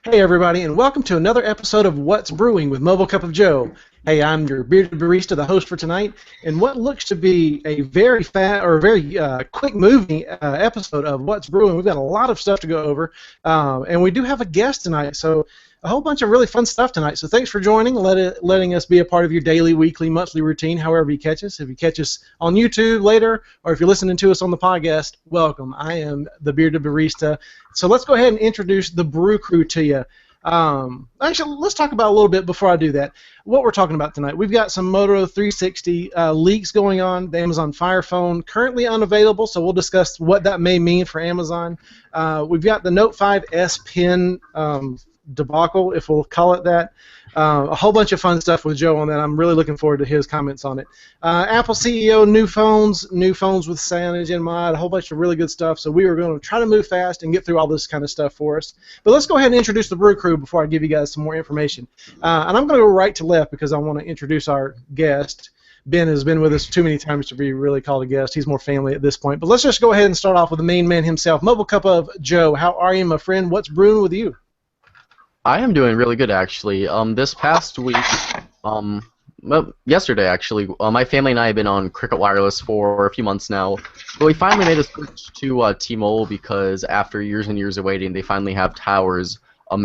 Hey everybody, and welcome to another episode of What's Brewing with Mobile Cup of Joe. Hey, I'm your bearded barista, the host for tonight, and what looks to be a very quick-moving episode of What's Brewing. We've got a lot of stuff to go over, and we do have a guest tonight, so a whole bunch of really fun stuff tonight. So thanks for joining, letting us be a part of your daily, weekly, monthly routine, however you catch us. If you catch us on YouTube later, or if you're listening to us on the podcast, welcome. I am the bearded barista. So let's go ahead and introduce the Brew Crew to you. Actually, let's talk about a little bit before I do that. What we're talking about tonight. We've got some Moto 360 leaks going on. The Amazon Fire Phone currently unavailable, so we'll discuss what that may mean for Amazon. We've got the Note 5 S Pen debacle, if we'll call it that. A whole bunch of fun stuff with Joe on that. I'm really looking forward to his comments on it. Apple CEO, new phones with Cyanogen mod, a whole bunch of really good stuff. So we are going to try to move fast and get through all this kind of stuff for us. But let's go ahead and introduce the Brew Crew before I give you guys some more information. And I'm going to go right to left because I want to introduce our guest. Ben has been with us too many times to be really called a guest. He's more family at this point. But let's just go ahead and start off with the main man himself, Mobile Cup of Joe. How are you, my friend? What's brewing with you? I am doing really good, actually. This past week, well, yesterday, actually, my family and I have been on Cricket Wireless for a few months now. But we finally made a switch to T-Mobile because after years and years of waiting, they finally have towers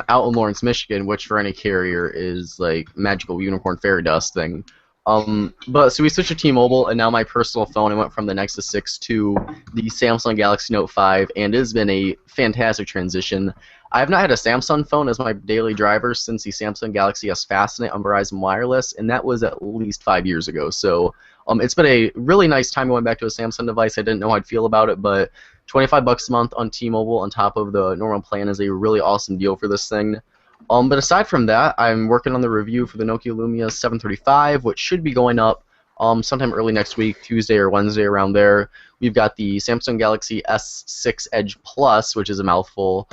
out in Lawrence, Michigan, which for any carrier is like magical unicorn fairy dust thing. But so we switched to T-Mobile, and now my personal phone, I went from the Nexus 6 to the Samsung Galaxy Note 5, and it has been a fantastic transition. I have not had a Samsung phone as my daily driver since the Samsung Galaxy S Fastnet on Verizon Wireless, and that was at least 5 years ago. So it's been a really nice time going back to a Samsung device. I didn't know how I'd feel about it, but $25 a month on T-Mobile on top of the normal plan is a really awesome deal for this thing. But aside from that, I'm working on the review for the Nokia Lumia 735, which should be going up sometime early next week, Tuesday or Wednesday, around there. We've got the Samsung Galaxy S6 Edge Plus, which is a mouthful,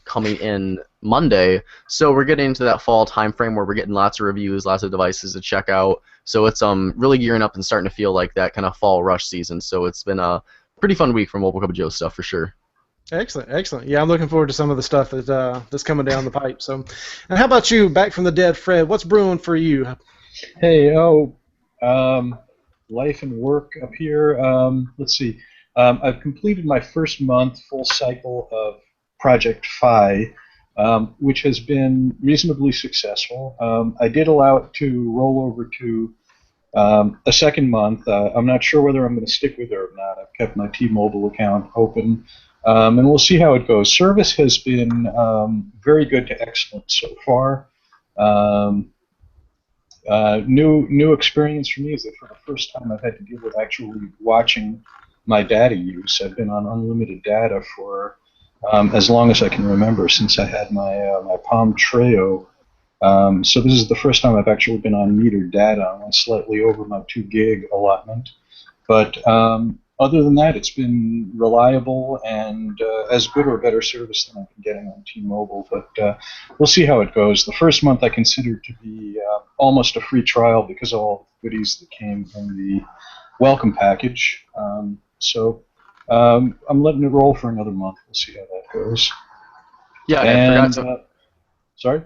coming in Monday. So we're getting into that fall time frame where we're getting lots of reviews, lots of devices to check out. So it's really gearing up and starting to feel like that kind of fall rush season. So it's been a pretty fun week for Mobile Cup of Joe stuff for sure. Excellent, excellent. Yeah, I'm looking forward to some of the stuff that's coming down the pipe. So, and how about you, back from the dead, Fred? What's brewing for you? Hey, life and work up here. Let's see. I've completed my first month full cycle of Project Phi, which has been reasonably successful. I did allow it to roll over to a second month. I'm not sure whether I'm going to stick with it or not. I've kept my T-Mobile account open, and we'll see how it goes. Service has been very good to excellent so far. New experience for me is that for the first time I've had to deal with actually watching my data use. I've been on unlimited data for as long as I can remember, since I had my Palm Treo. So this is the first time I've actually been on metered data. I'm slightly over my 2 gig allotment. But other than that, it's been reliable and as good or better service than I've been getting on T-Mobile. But we'll see how it goes. The first month I considered to be almost a free trial because of all the goodies that came in the welcome package. I'm letting it roll for another month. We'll see how that goes. Yeah, and, I forgot to. Sorry?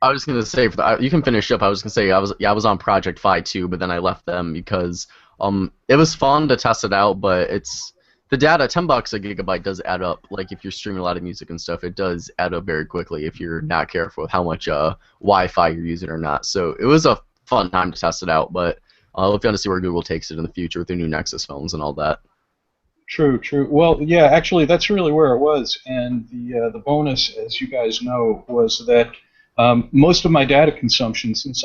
I was going to say, you can finish up. I was going to say I was on Project Phi too, but then I left them because it was fun to test it out, but the data, $10 a gigabyte does add up. Like if you're streaming a lot of music and stuff, it does add up very quickly if you're not careful with how much Wi-Fi you're using or not. So it was a fun time to test it out, but we'll have to see where Google takes it in the future with their new Nexus phones and all that. True. Well, yeah, actually, that's really where it was. And the bonus, as you guys know, was that most of my data consumption, since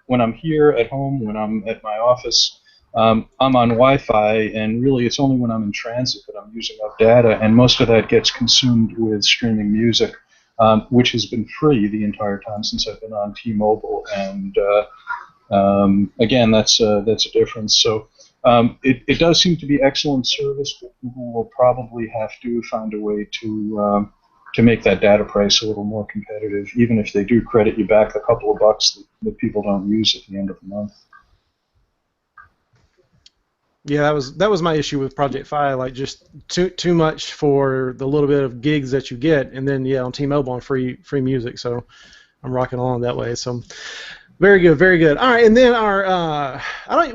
when I'm here at home, when I'm at my office, I'm on Wi-Fi, and really it's only when I'm in transit that I'm using up data, and most of that gets consumed with streaming music, which has been free the entire time since I've been on T-Mobile. And again, that's a difference. So. It does seem to be excellent service, but Google will probably have to find a way to make that data price a little more competitive, even if they do credit you back a couple of bucks that people don't use at the end of the month. Yeah, that was my issue with Project Fi, like just too much for the little bit of gigs that you get, and then on T-Mobile on free music. So I'm rocking along that way. So very good, very good. All right, and then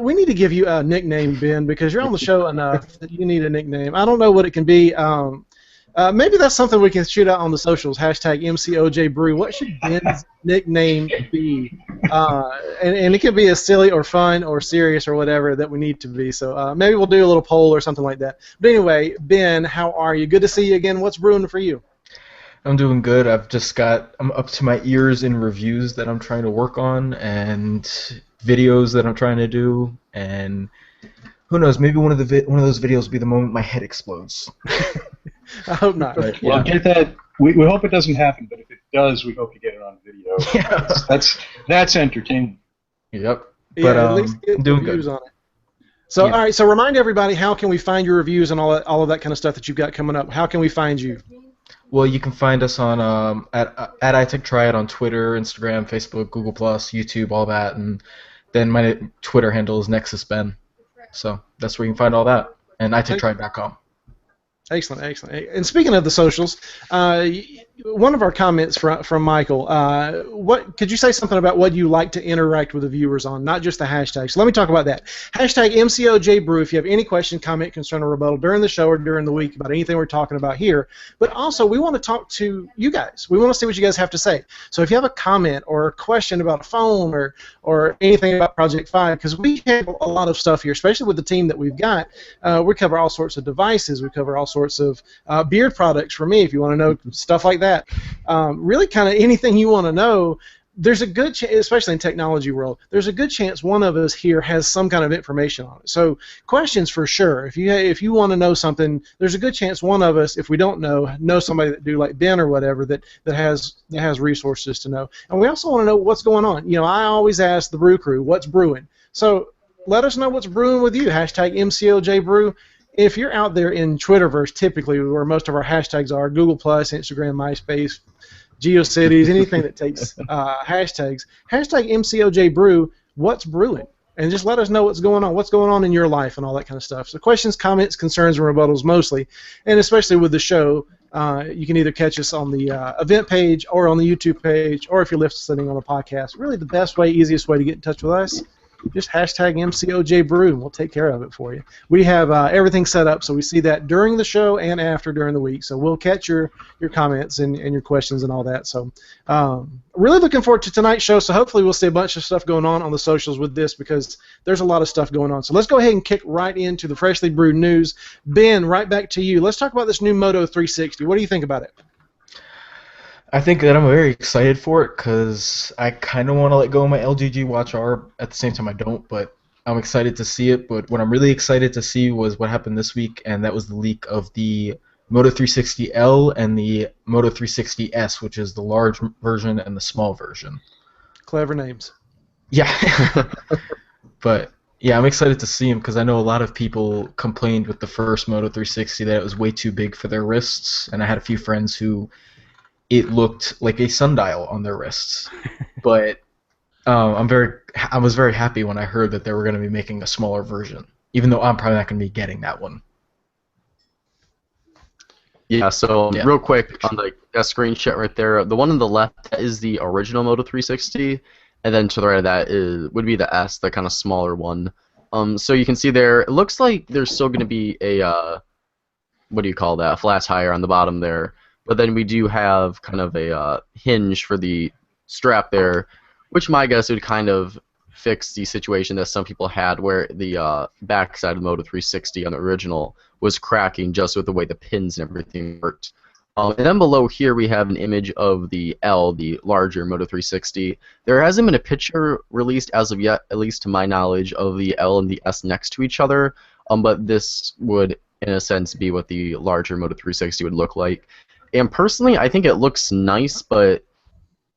we need to give you a nickname, Ben, because you're on the show enough that you need a nickname. I don't know what it can be. Maybe that's something we can shoot out on the socials. Hashtag MCOJBrew. What should Ben's nickname be? And it can be as silly or fun or serious or whatever that we need to be. So maybe we'll do a little poll or something like that. But anyway, Ben, how are you? Good to see you again. What's brewing for you? I'm doing good. I'm up to my ears in reviews that I'm trying to work on and videos that I'm trying to do, and who knows, maybe one of those videos will be the moment my head explodes. I hope not. Right. Well, get that. We hope it doesn't happen, but if it does, we hope you get it on video. Yeah. That's entertaining. Yep. Yeah, But at least get I'm doing reviews good. on it. So, Yeah. all right. So, remind everybody, how can we find your reviews and all of that kind of stuff that you've got coming up? How can we find you? Well, you can find us on at iTechTriad on Twitter, Instagram, Facebook, Google+, YouTube, all that, and then my Twitter handle is NexusBen. So that's where you can find all that, and iTechTriad.com. Excellent, excellent. And speaking of the socials, one of our comments from Michael, what could you say something about what you like to interact with the viewers on, not just the hashtag? So let me talk about that. Hashtag MCOJBrew if you have any question, comment, concern, or rebuttal during the show or during the week about anything we're talking about here. But also, we want to talk to you guys. We want to see what you guys have to say. So if you have a comment or a question about a phone or anything about Project 5, because we have a lot of stuff here, especially with the team that we've got. We cover all sorts of devices. We cover all sorts of beard products for me, if you want to know stuff like that. Really kind of anything you want to know. There's a good chance, especially in technology world, there's a good chance one of us here has some kind of information on it. So questions for sure. If you want to know something, there's a good chance one of us, if we don't know somebody that do like Ben or whatever that has resources to know. And we also want to know what's going on. I always ask the Brew Crew, what's brewing? So let us know what's brewing with you. Hashtag MCOJBrew. If you're out there in Twitterverse, typically where most of our hashtags are, Google+, Instagram, MySpace, GeoCities, anything that takes hashtags, hashtag MCOJBrew, what's brewing? And just let us know what's going on in your life and all that kind of stuff. So questions, comments, concerns, and rebuttals mostly, and especially with the show, you can either catch us on the event page or on the YouTube page, or if you're listening on a podcast. Really the best way, easiest way to get in touch with us, just hashtag MCOJBrew, and we'll take care of it for you. We have everything set up, so we see that during the show and after during the week. So we'll catch your comments and your questions and all that. So really looking forward to tonight's show, so hopefully we'll see a bunch of stuff going on the socials with this, because there's a lot of stuff going on. So let's go ahead and kick right into the freshly brewed news. Ben, right back to you. Let's talk about this new Moto 360. What do you think about it? I think that I'm very excited for it because I kind of want to let go of my LGG Watch R. At the same time, I don't, but I'm excited to see it. But what I'm really excited to see was what happened this week, and that was the leak of the Moto 360L and the Moto 360S, which is the large version and the small version. Clever names. Yeah. But yeah, I'm excited to see them because I know a lot of people complained with the first Moto 360 that it was way too big for their wrists, and I had a few friends who it looked like a sundial on their wrists. But I was very happy when I heard that they were going to be making a smaller version, even though I'm probably not going to be getting that one. Yeah, so real quick on that screenshot right there, the one on the left is the original Moto 360, and then to the right of that would be the S, the kind of smaller one. So you can see there, it looks like there's still going to be a what do you call that? A flat tire on the bottom there. But then we do have kind of a hinge for the strap there, which my guess would kind of fix the situation that some people had where the back side of the Moto 360 on the original was cracking just with the way the pins and everything worked. And then below here we have an image of the L, the larger Moto 360. There hasn't been a picture released as of yet, at least to my knowledge, of the L and the S next to each other, but this would, in a sense, be what the larger Moto 360 would look like. And personally, I think it looks nice, but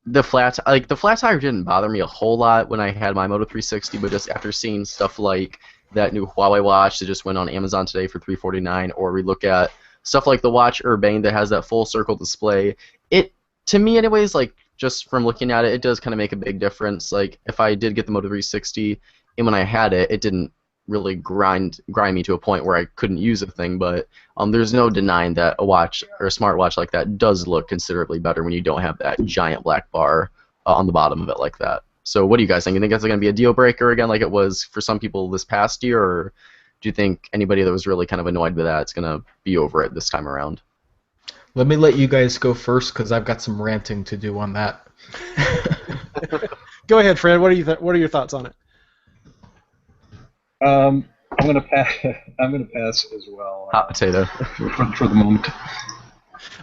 the flat tire didn't bother me a whole lot when I had my Moto 360, but just after seeing stuff like that new Huawei watch that just went on Amazon today for $349, or we look at stuff like the Watch Urbane that has that full circle display, it, to me anyways, like just from looking at it, it does kind of make a big difference. Like if I did get the Moto 360 and when I had it, it didn't really grind me to a point where I couldn't use a thing. But there's no denying that a watch or a smartwatch like that does look considerably better when you don't have that giant black bar on the bottom of it like that. So what do you guys think? You think that's going to be a deal breaker again, like it was for some people this past year, or do you think anybody that was really kind of annoyed with that is going to be over it this time around? Let me let you guys go first because I've got some ranting to do on that. Go ahead, Fred. What are your thoughts on it? I'm gonna pass. I'm gonna pass as well. Hot potato. For the moment.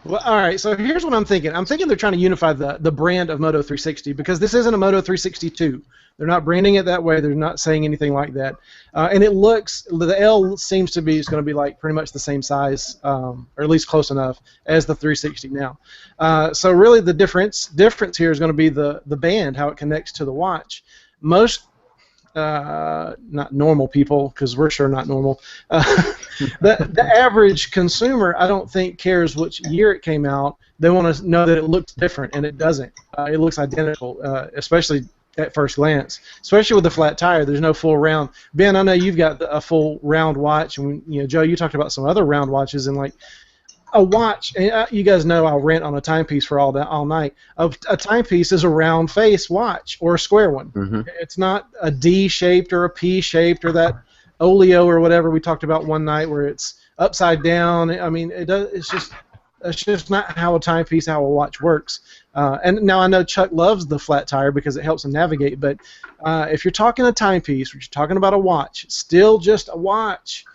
Well, all right. So here's what I'm thinking. I'm thinking they're trying to unify the brand of Moto 360 because this isn't a Moto 362. They're not branding it that way. They're not saying anything like that. And it looks, the L seems to be, it's going to be like pretty much the same size, or at least close enough as the 360 now. So really the difference here is going to be the band, how it connects to the watch. Most not normal people, because we're sure not normal. The average consumer, I don't think, cares which year it came out. They want to know that it looks different, and it doesn't. It looks identical, especially at first glance. Especially with the flat tire, there's no full round. Ben, I know you've got a full round watch, and Joe, you talked about some other round watches, and like a watch. And you guys know I'll rant on a timepiece for all night. A timepiece is a round face watch or a square one. Mm-hmm. It's not a D-shaped or a P-shaped or that oleo or whatever we talked about one night where it's upside down. I mean, it's just not how a watch works. And now I know Chuck loves the flat tire because it helps him navigate. But if you're talking a timepiece, or you're talking about a watch, still just a watch.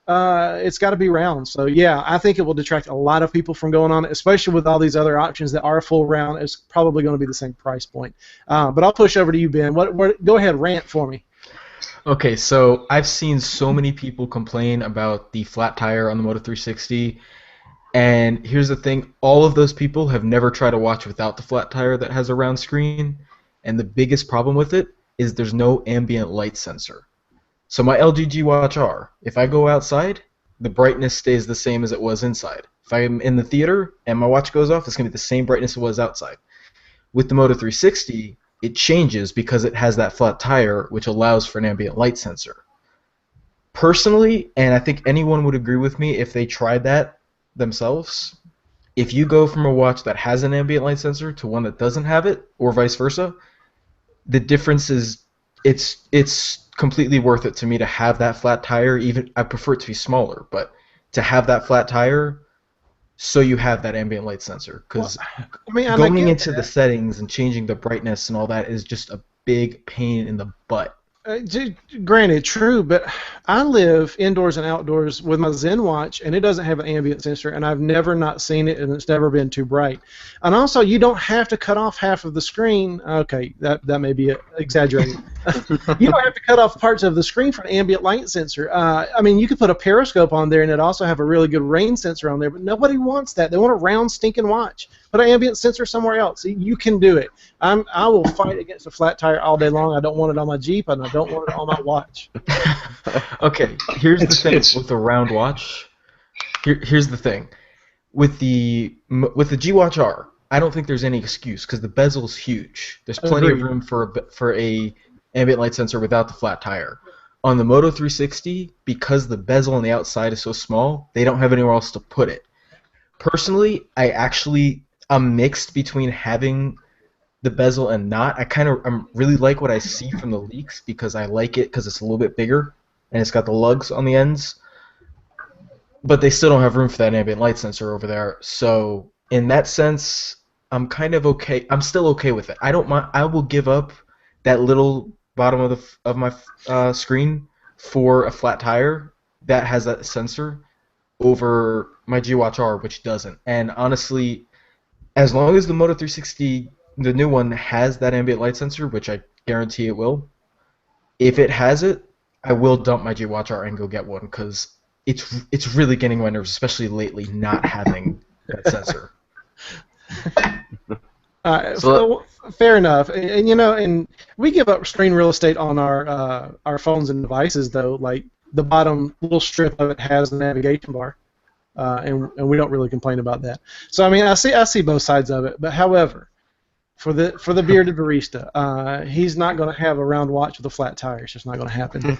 It's got to be round. So yeah, I think it will detract a lot of people from going on it, especially with all these other options that are full round. It's probably going to be the same price point. But I'll push over to you, Ben. Go ahead, rant for me. Okay, so I've seen so many people complain about the flat tire on the Moto 360, and here's the thing: all of those people have never tried a watch without the flat tire that has a round screen, and the biggest problem with it is there's no ambient light sensor. So my LG G Watch R, if I go outside, the brightness stays the same as it was inside. If I'm in the theater and my watch goes off, it's going to be the same brightness it was outside. With the Moto 360, it changes because it has that flat tire, which allows for an ambient light sensor. Personally, and I think anyone would agree with me if they tried that themselves, if you go from a watch that has an ambient light sensor to one that doesn't have it, or vice versa, the difference is it's completely worth it to me to have that flat tire. Even I prefer it to be smaller, but to have that flat tire so you have that ambient light sensor, because going into the settings and changing the brightness and all that is just a big pain in the butt. Granted, true, but I live indoors and outdoors with my Zen watch, and it doesn't have an ambient sensor, and I've never not seen it, and it's never been too bright. And also, you don't have to cut off half of the screen. Okay, that may be exaggerating. You don't have to cut off parts of the screen for an ambient light sensor. I mean, you could put a periscope on there, and it also have a really good rain sensor on there, but nobody wants that. They want a round, stinking watch. Put an ambient sensor somewhere else. You can do it. I will fight against a flat tire all day long. I don't want it on my Jeep, and I don't want it on my watch. Okay, here's the thing with the round watch. Here's the thing. With the G Watch R, I don't think there's any excuse because the bezel's huge. There's plenty of room for a ambient light sensor without the flat tire. On the Moto 360, because the bezel on the outside is so small, they don't have anywhere else to put it. Personally, I'm mixed between having the bezel and not. I really like what I see from the leaks because I like it because it's a little bit bigger and it's got the lugs on the ends. But they still don't have room for that ambient light sensor over there. So in that sense, I'm kind of okay. I'm still okay with it. I don't mind. I will give up that little bottom of my screen for a flat tire that has that sensor over my G Watch R, which doesn't. And honestly, as long as the Moto 360, the new one, has that ambient light sensor, which I guarantee it will, if it has it, I will dump my G Watch R and go get one because it's really getting my nerves, especially lately, not having that sensor. Fair enough, and and we give up screen real estate on our phones and devices, though. Like the bottom little strip of it has the navigation bar, and we don't really complain about that. So I mean, I see both sides of it. But however, for the bearded barista. He's not going to have a round watch with a flat tire. It's just not going to happen.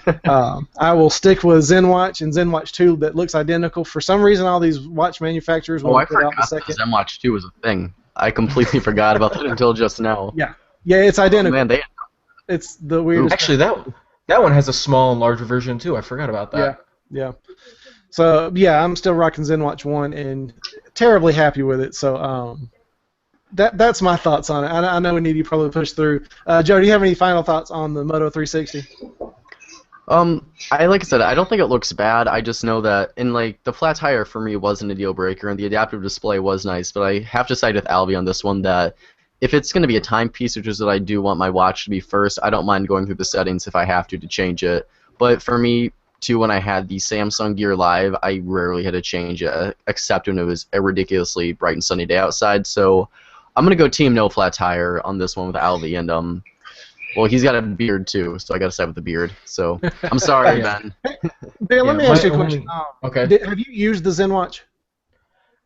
I will stick with ZenWatch and ZenWatch 2 that looks identical. For some reason, all these watch manufacturers will put out the second. ZenWatch 2 was a thing. I completely forgot about that until just now. Yeah, it's identical. Oh, man, it's the weirdest. Actually, that one has a small and larger version too. I forgot about that. Yeah. So yeah, I'm still rocking ZenWatch 1 and terribly happy with it. So that's my thoughts on it. I know we need to probably push through. Joe, do you have any final thoughts on the Moto 360? Like I said, I don't think it looks bad. I just know that the flat tire for me wasn't a deal breaker, and the adaptive display was nice. But I have to side with Alvie on this one that if it's going to be a timepiece, which is that I do want my watch to be first, I don't mind going through the settings if I have to change it. But for me, too, when I had the Samsung Gear Live, I rarely had to change it, except when it was a ridiculously bright and sunny day outside. So I'm going to go team no flat tire on this one with Alvie, and well, he's got a beard too, so I got to side with the beard. So I'm sorry, Ben. Ben, let me ask you a question. Okay. Have you used the ZenWatch?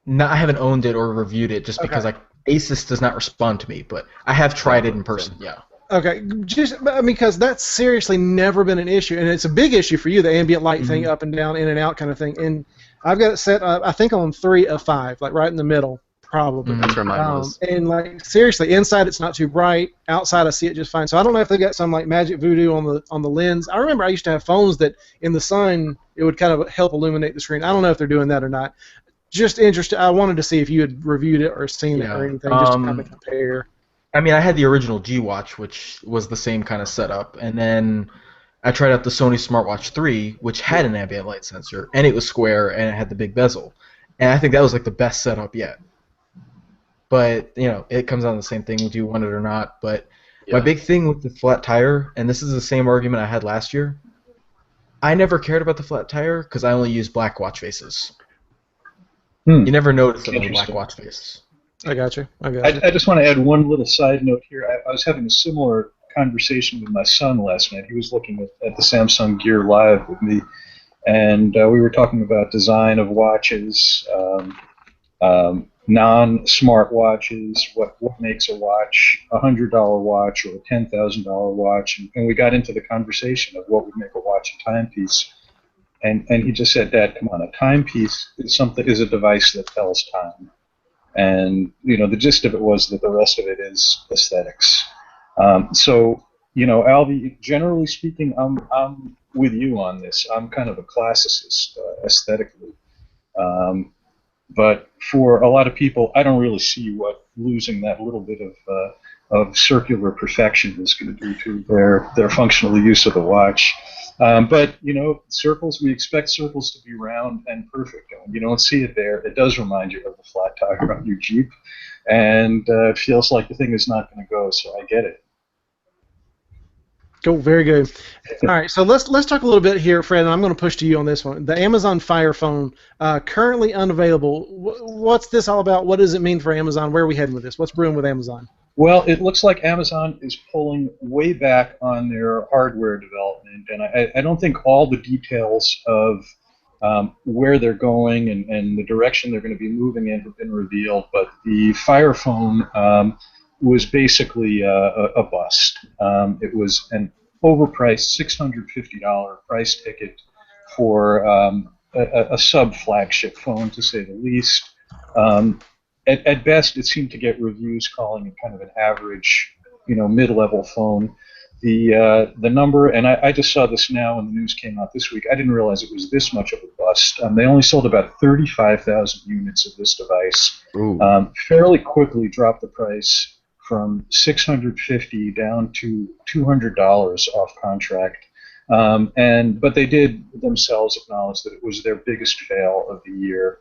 No, I haven't owned it or reviewed it just because Asus does not respond to me, but I have tried it in person. Yeah. Okay, because that's seriously never been an issue, and it's a big issue for you, the ambient light thing, up and down, in and out kind of thing. And I've got it set, I think, on 3 of 5, like right in the middle. Probably. That's where mine was. And seriously, inside it's not too bright. Outside I see it just fine. So I don't know if they got some magic voodoo on the lens. I remember I used to have phones that in the sun it would kind of help illuminate the screen. I don't know if they're doing that or not. Just interested. I wanted to see if you had reviewed it or seen it or anything, just to kind of compare. I mean, I had the original G Watch, which was the same kind of setup, and then I tried out the Sony Smartwatch 3, which had an ambient light sensor, and it was square and it had the big bezel, and I think that was the best setup yet. But, it comes down to the same thing, do you want it or not. But my big thing with the flat tire, and this is the same argument I had last year, I never cared about the flat tire because I only use black watch faces. You never notice them with black watch faces. I got you. I just want to add one little side note here. I was having a similar conversation with my son last night. He was looking at the Samsung Gear Live with me, and we were talking about design of watches, non-smart watches, what makes a watch a $100 watch or a $10,000 watch, and we got into the conversation of what would make a watch a timepiece. And he just said, "Dad, come on, a timepiece is a device that tells time." And the gist of it was that the rest of it is aesthetics. So Alvie, generally speaking, I'm with you on this. I'm kind of a classicist aesthetically. But for a lot of people, I don't really see what losing that little bit of circular perfection is going to do to their functional use of the watch. But circles, we expect circles to be round and perfect. And when you don't see it there, it does remind you of the flat tire on your Jeep, and it feels like the thing is not going to go. So I get it. Cool, very good. All right, so let's talk a little bit here, Fred, and I'm going to push to you on this one. The Amazon Fire Phone, currently unavailable. What's this all about? What does it mean for Amazon? Where are we heading with this? What's brewing with Amazon? Well, it looks like Amazon is pulling way back on their hardware development, and I don't think all the details of where they're going and the direction they're going to be moving in have been revealed, but the Fire Phone was basically a bust. It was an overpriced $650 price ticket for a sub-flagship phone, to say the least. At best, it seemed to get reviews calling it kind of an average, mid-level phone. The number, and I just saw this now when the news came out this week, I didn't realize it was this much of a bust. They only sold about 35,000 units of this device. Fairly quickly dropped the price from $650 down to $200 off contract. But they did themselves acknowledge that it was their biggest fail of the year.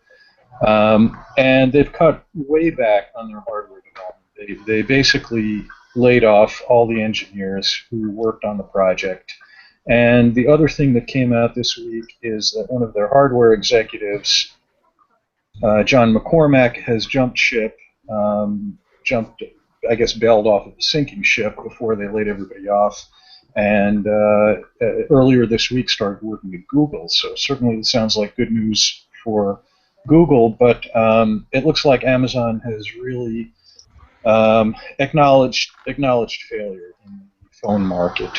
And they've cut way back on their hardware development. They basically laid off all the engineers who worked on the project. And the other thing that came out this week is that one of their hardware executives, John McCormack, has jumped ship, bailed off of the sinking ship before they laid everybody off. And earlier this week started working at Google. So certainly it sounds like good news for Google, but it looks like Amazon has really acknowledged failure in the phone market.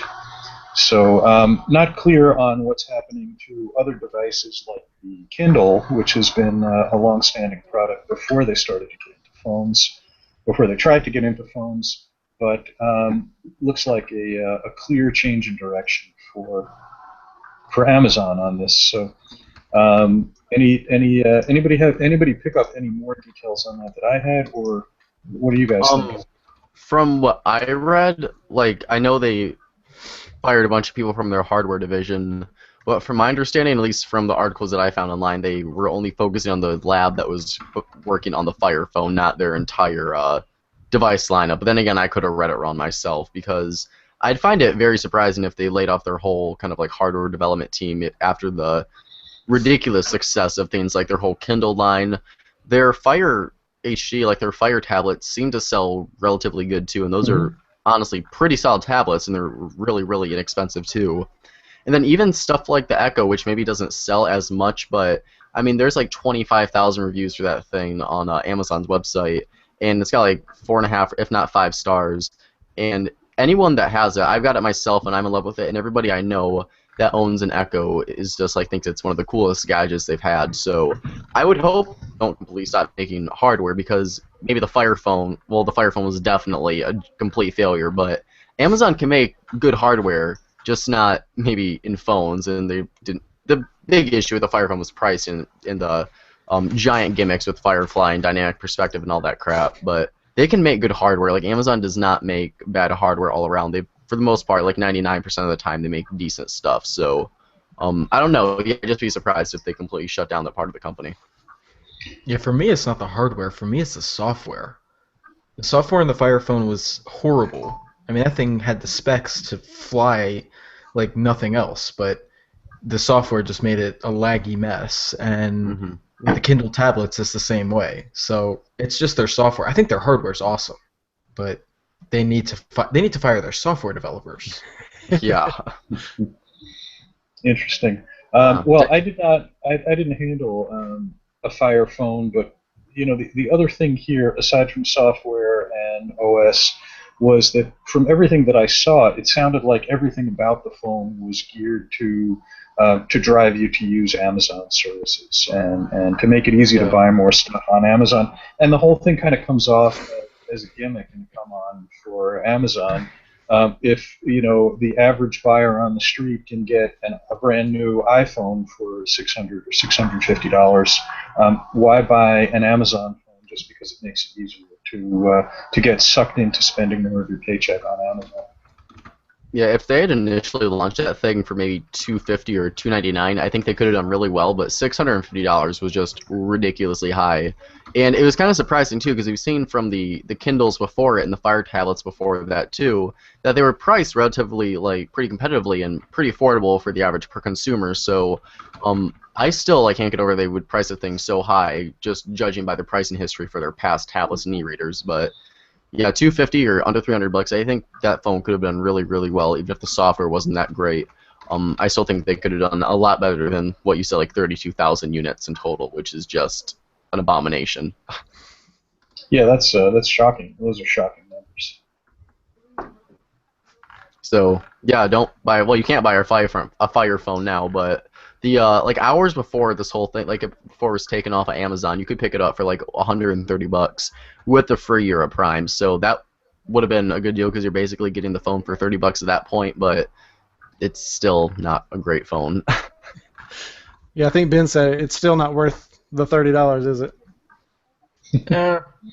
So not clear on what's happening to other devices like the Kindle, which has been a long-standing product before they started to get into phones, before they tried to get into phones, but looks like a clear change in direction for Amazon on this. So anybody pick up any more details on that I had, or what do you guys think? From what I read, like, I know they fired a bunch of people from their hardware division, but from my understanding, at least from the articles that I found online, they were only focusing on the lab that was working on the Fire phone, not their entire device lineup. But then again, I could have read it wrong myself, because I'd find it very surprising if they laid off their whole kind of like hardware development team after the ridiculous success of things like their whole Kindle line. Their Fire HD, like their Fire tablets, seem to sell relatively good too, and those are honestly pretty solid tablets, and they're really, really inexpensive too. And then even stuff like the Echo, which maybe doesn't sell as much, but I mean, there's like 25,000 reviews for that thing on Amazon's website, and it's got like 4.5, if not 5 stars. And anyone that has it, I've got it myself, and I'm in love with it, and everybody I know that owns an Echo is just like thinks it's one of the coolest gadgets they've had. So I would hope don't completely stop making hardware, because maybe the Fire phone, well, the Fire phone was definitely a complete failure, but Amazon can make good hardware, just not maybe in phones. And they didn't. The big issue with the Fire phone was price and the giant gimmicks with Firefly and dynamic perspective and all that crap. But they can make good hardware. Like, Amazon does not make bad hardware all around. They, for the most part, like 99% of the time, they make decent stuff. So I don't know. I'd just be surprised if they completely shut down that part of the company. Yeah, for me, it's not the hardware. For me, it's the software. The software in the Fire phone was horrible. I mean, that thing had the specs to fly like nothing else, but the software just made it a laggy mess. And with the Kindle tablets, it's the same way. So it's just their software. I think their hardware's awesome, but they need to fire their software developers. Yeah. Interesting. Well, I didn't handle a Fire phone, but you know, the other thing here, aside from software and OS, was that from everything that I saw, it sounded like everything about the phone was geared to drive you to use Amazon services and to make it easy to buy more stuff on Amazon. And the whole thing kind of comes off as a gimmick and come on for Amazon. If you know the average buyer on the street can get a brand new iPhone for $600 or $650, why buy an Amazon phone just because it makes it easier to get sucked into spending more of your paycheck on Amazon? Yeah, if they had initially launched that thing for maybe $250 or $299, I think they could have done really well. But $650 was just ridiculously high, and it was kind of surprising too, because we've seen from the Kindles before it and the Fire tablets before that too, that they were priced relatively like pretty competitively and pretty affordable for the average per consumer. So I still can't get over they would price a thing so high, just judging by the pricing history for their past tablets and e-readers. But yeah, $250 or under $300. I think that phone could have done really, really well, even if the software wasn't that great. I still think they could have done a lot better than what you said, like 32,000 units in total, which is just an abomination. Yeah, that's shocking. Those are shocking numbers. So yeah, don't buy. Well, you can't buy a Fire phone now, but the like hours before this whole thing, like before it was taken off of Amazon, you could pick it up for like $130 with the free year of Prime. So that would have been a good deal, because you're basically getting the phone for $30 at that point, but it's still not a great phone. Yeah, I think Ben said it's still not worth the $30, is it?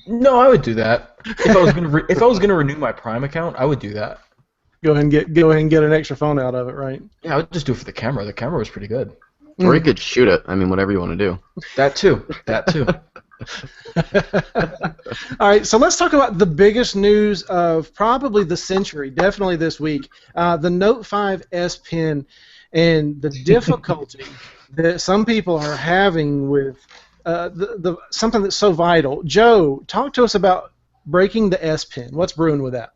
No, I would do that. If I was gonna renew my Prime account, I would do that. Go ahead and get an extra phone out of it, right? Yeah, I would just do it for the camera. The camera was pretty good. Or you could shoot it. I mean, whatever you want to do. That too. All right, so let's talk about the biggest news of probably the century, definitely this week. The Note 5 S Pen and the difficulty that some people are having with something that's so vital. Joe, talk to us about breaking the S Pen. What's brewing with that?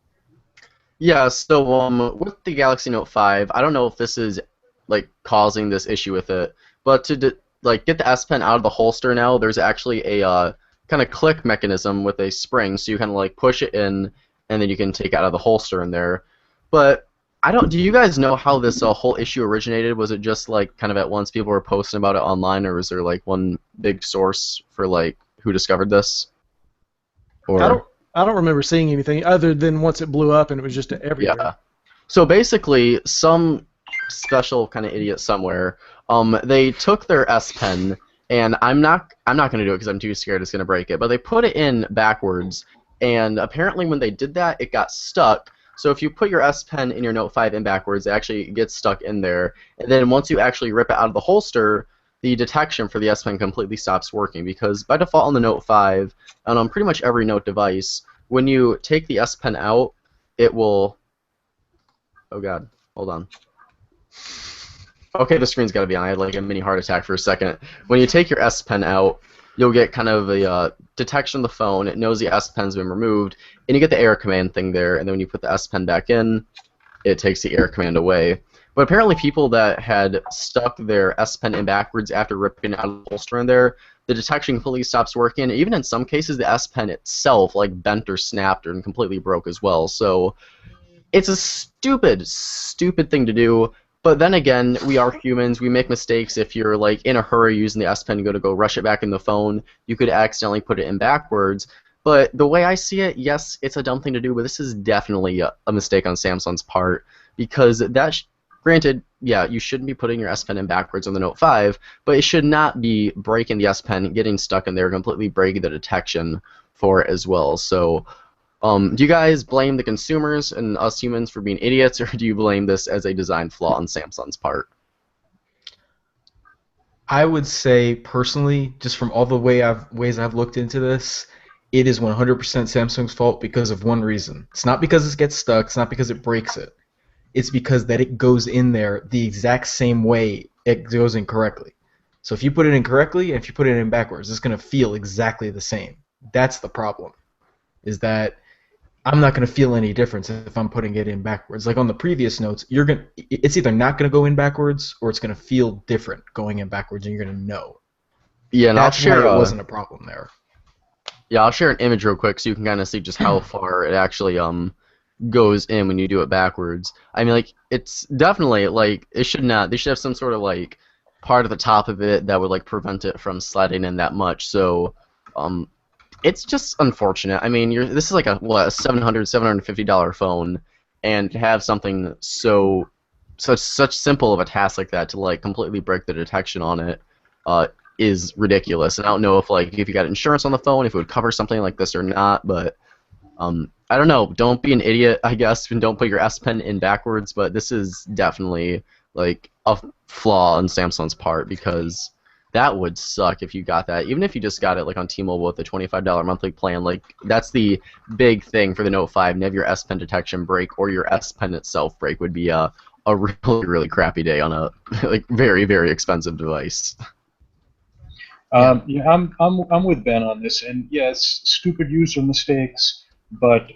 Yeah, so with the Galaxy Note 5, I don't know if this is like causing this issue with it, but to get the S Pen out of the holster now, there's actually a kind kind of click mechanism with a spring, so you kind of like push it in, and then you can take it out of the holster in there. But do you guys know how this whole issue originated? Was it just like kind of at once people were posting about it online, or was there like one big source for like who discovered this? Or I don't remember seeing anything other than once it blew up and it was just everywhere. yeah. So basically, some special kind of idiot somewhere, they took their S Pen, and I'm not gonna do it because I'm too scared it's gonna break it. But they put it in backwards, and apparently when they did that, it got stuck. So if you put your S Pen in your Note 5 in backwards, it actually gets stuck in there. And then once you actually rip it out of the holster, the detection for the S Pen completely stops working, because by default on the Note 5 and on pretty much every Note device, when you take the S Pen out, it will. Oh god, hold on. Okay, the screen's got to be on. I had like a mini heart attack for a second. When you take your S Pen out, you'll get kind of a detection of the phone. It knows the S Pen's been removed, and you get the error command thing there. And then when you put the S Pen back in, it takes the error command away. But apparently, people that had stuck their S Pen in backwards after ripping out of the holster in there, the detection completely stops working. Even in some cases, the S Pen itself like bent or snapped and completely broke as well. So it's a stupid, stupid thing to do. But then again, we are humans. We make mistakes. If you're like in a hurry using the S Pen to go rush it back in the phone, you could accidentally put it in backwards. But the way I see it, yes, it's a dumb thing to do, but this is definitely a mistake on Samsung's part, because granted, yeah, you shouldn't be putting your S Pen in backwards on the Note 5, but it should not be breaking the S Pen, getting stuck in there, completely breaking the detection for it as well. So do you guys blame the consumers and us humans for being idiots, or do you blame this as a design flaw on Samsung's part? I would say, personally, just from all the ways I've looked into this, it is 100% Samsung's fault because of one reason. It's not because it gets stuck. It's not because it breaks it. It's because that it goes in there the exact same way it goes in correctly. So if you put it in correctly and if you put it in backwards, it's going to feel exactly the same. That's the problem, is that I'm not going to feel any difference if I'm putting it in backwards. Like on the previous notes, it's either not going to go in backwards or it's going to feel different going in backwards, and you're going to know. Yeah, and that's I'll share. why it wasn't a problem there. Yeah, I'll share an image real quick so you can kind of see just how far it actually goes in when you do it backwards. I mean, like, it's definitely like it should not. They should have some sort of like part at the top of it that would like prevent it from sliding in that much. So it's just unfortunate. I mean, this is like a $750 phone, and to have something such simple of a task like that to like completely break the detection on it is ridiculous. And I don't know if you got insurance on the phone, if it would cover something like this or not. But I don't know. Don't be an idiot, I guess, and don't put your S Pen in backwards. But this is definitely like a flaw on Samsung's part, because that would suck if you got that. Even if you just got it like on T-Mobile with the $25 monthly plan, like that's the big thing for the Note 5. And have your S Pen detection break or your S Pen itself break would be a really, really crappy day on a like very, very expensive device. Yeah, I'm with Ben on this, and yes, stupid user mistakes, but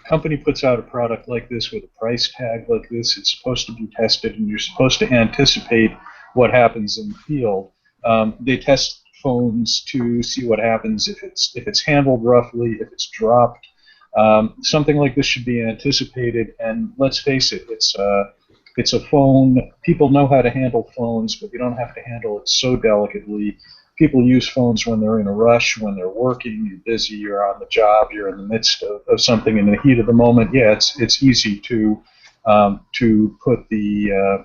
company puts out a product like this with a price tag like this. It's supposed to be tested, and you're supposed to anticipate what happens in the field. They test phones to see what happens if it's handled roughly, if it's dropped. Something like this should be anticipated, and let's face it, it's a phone. People know how to handle phones, but you don't have to handle it so delicately. People use phones when they're in a rush, when they're working, you're busy, you're on the job, you're in the midst of something in the heat of the moment. Yeah, it's easy to put the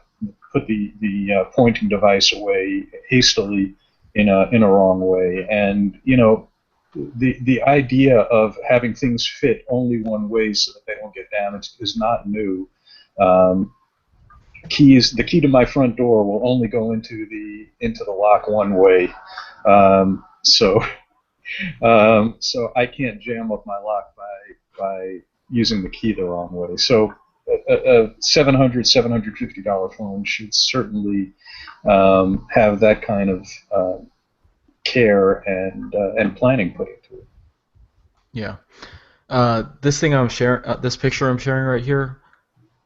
pointing device away hastily in a wrong way. And you know, the idea of having things fit only one way so that they don't get damaged is not new. The key to my front door will only go into the lock one way, so I can't jam up my lock by using the key the wrong way. So a $750 phone should certainly have that kind of care and planning put into it. Yeah. This thing I'm sharing, this picture I'm sharing right here,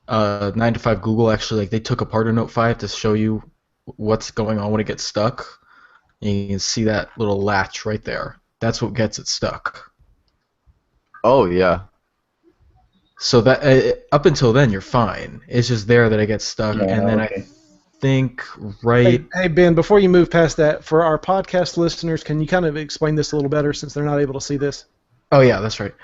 9 to 5 Google actually, like, they took apart a Note 5 to show you what's going on when it gets stuck. And you can see that little latch right there. that's what gets it stuck. Oh yeah. So that up until then you're fine. It's just there that it gets stuck, Yeah, and then okay. I think right. Hey, Ben, before you move past that, for our podcast listeners, can you kind of explain this a little better since they're not able to see this? Oh yeah, that's right.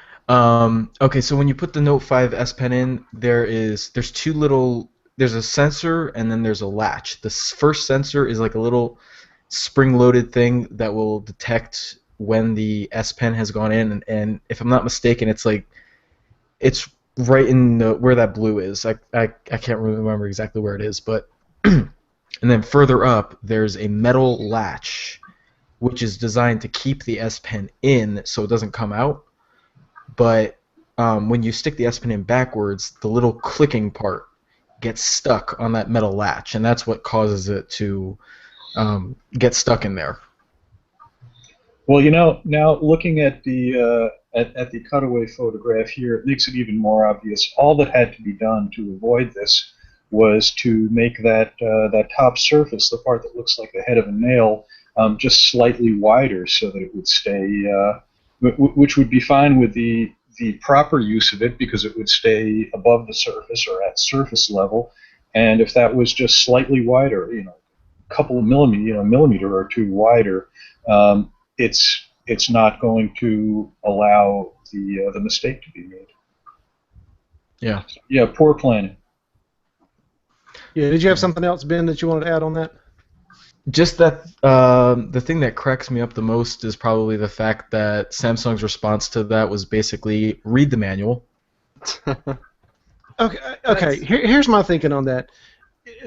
Okay, so when you put the Note 5 S Pen in, there's two little. There's a sensor and then there's a latch. The first sensor is like a little spring-loaded thing that will detect when the S Pen has gone in, and if I'm not mistaken, it's right in where that blue is. I can't remember exactly where it is, but and then further up there's a metal latch, which is designed to keep the S Pen in so it doesn't come out. But when you stick the S Pen in backwards, the little clicking part gets stuck on that metal latch, and that's what causes it to get stuck in there. Well, now looking at the cutaway photograph here, it makes it even more obvious. All that had to be done to avoid this was to make that top surface, the part that looks like the head of a nail, just slightly wider so that it would stay, which would be fine with the proper use of it because it would stay above the surface or at surface level. And if that was just slightly wider, a couple of millimeter or two wider, it's not going to allow the mistake to be made. Yeah. Yeah, poor planning. Yeah, did you have something else, Ben, that you wanted to add on that? Just that the thing that cracks me up the most is probably the fact that Samsung's response to that was basically read the manual. Okay. Here's my thinking on that.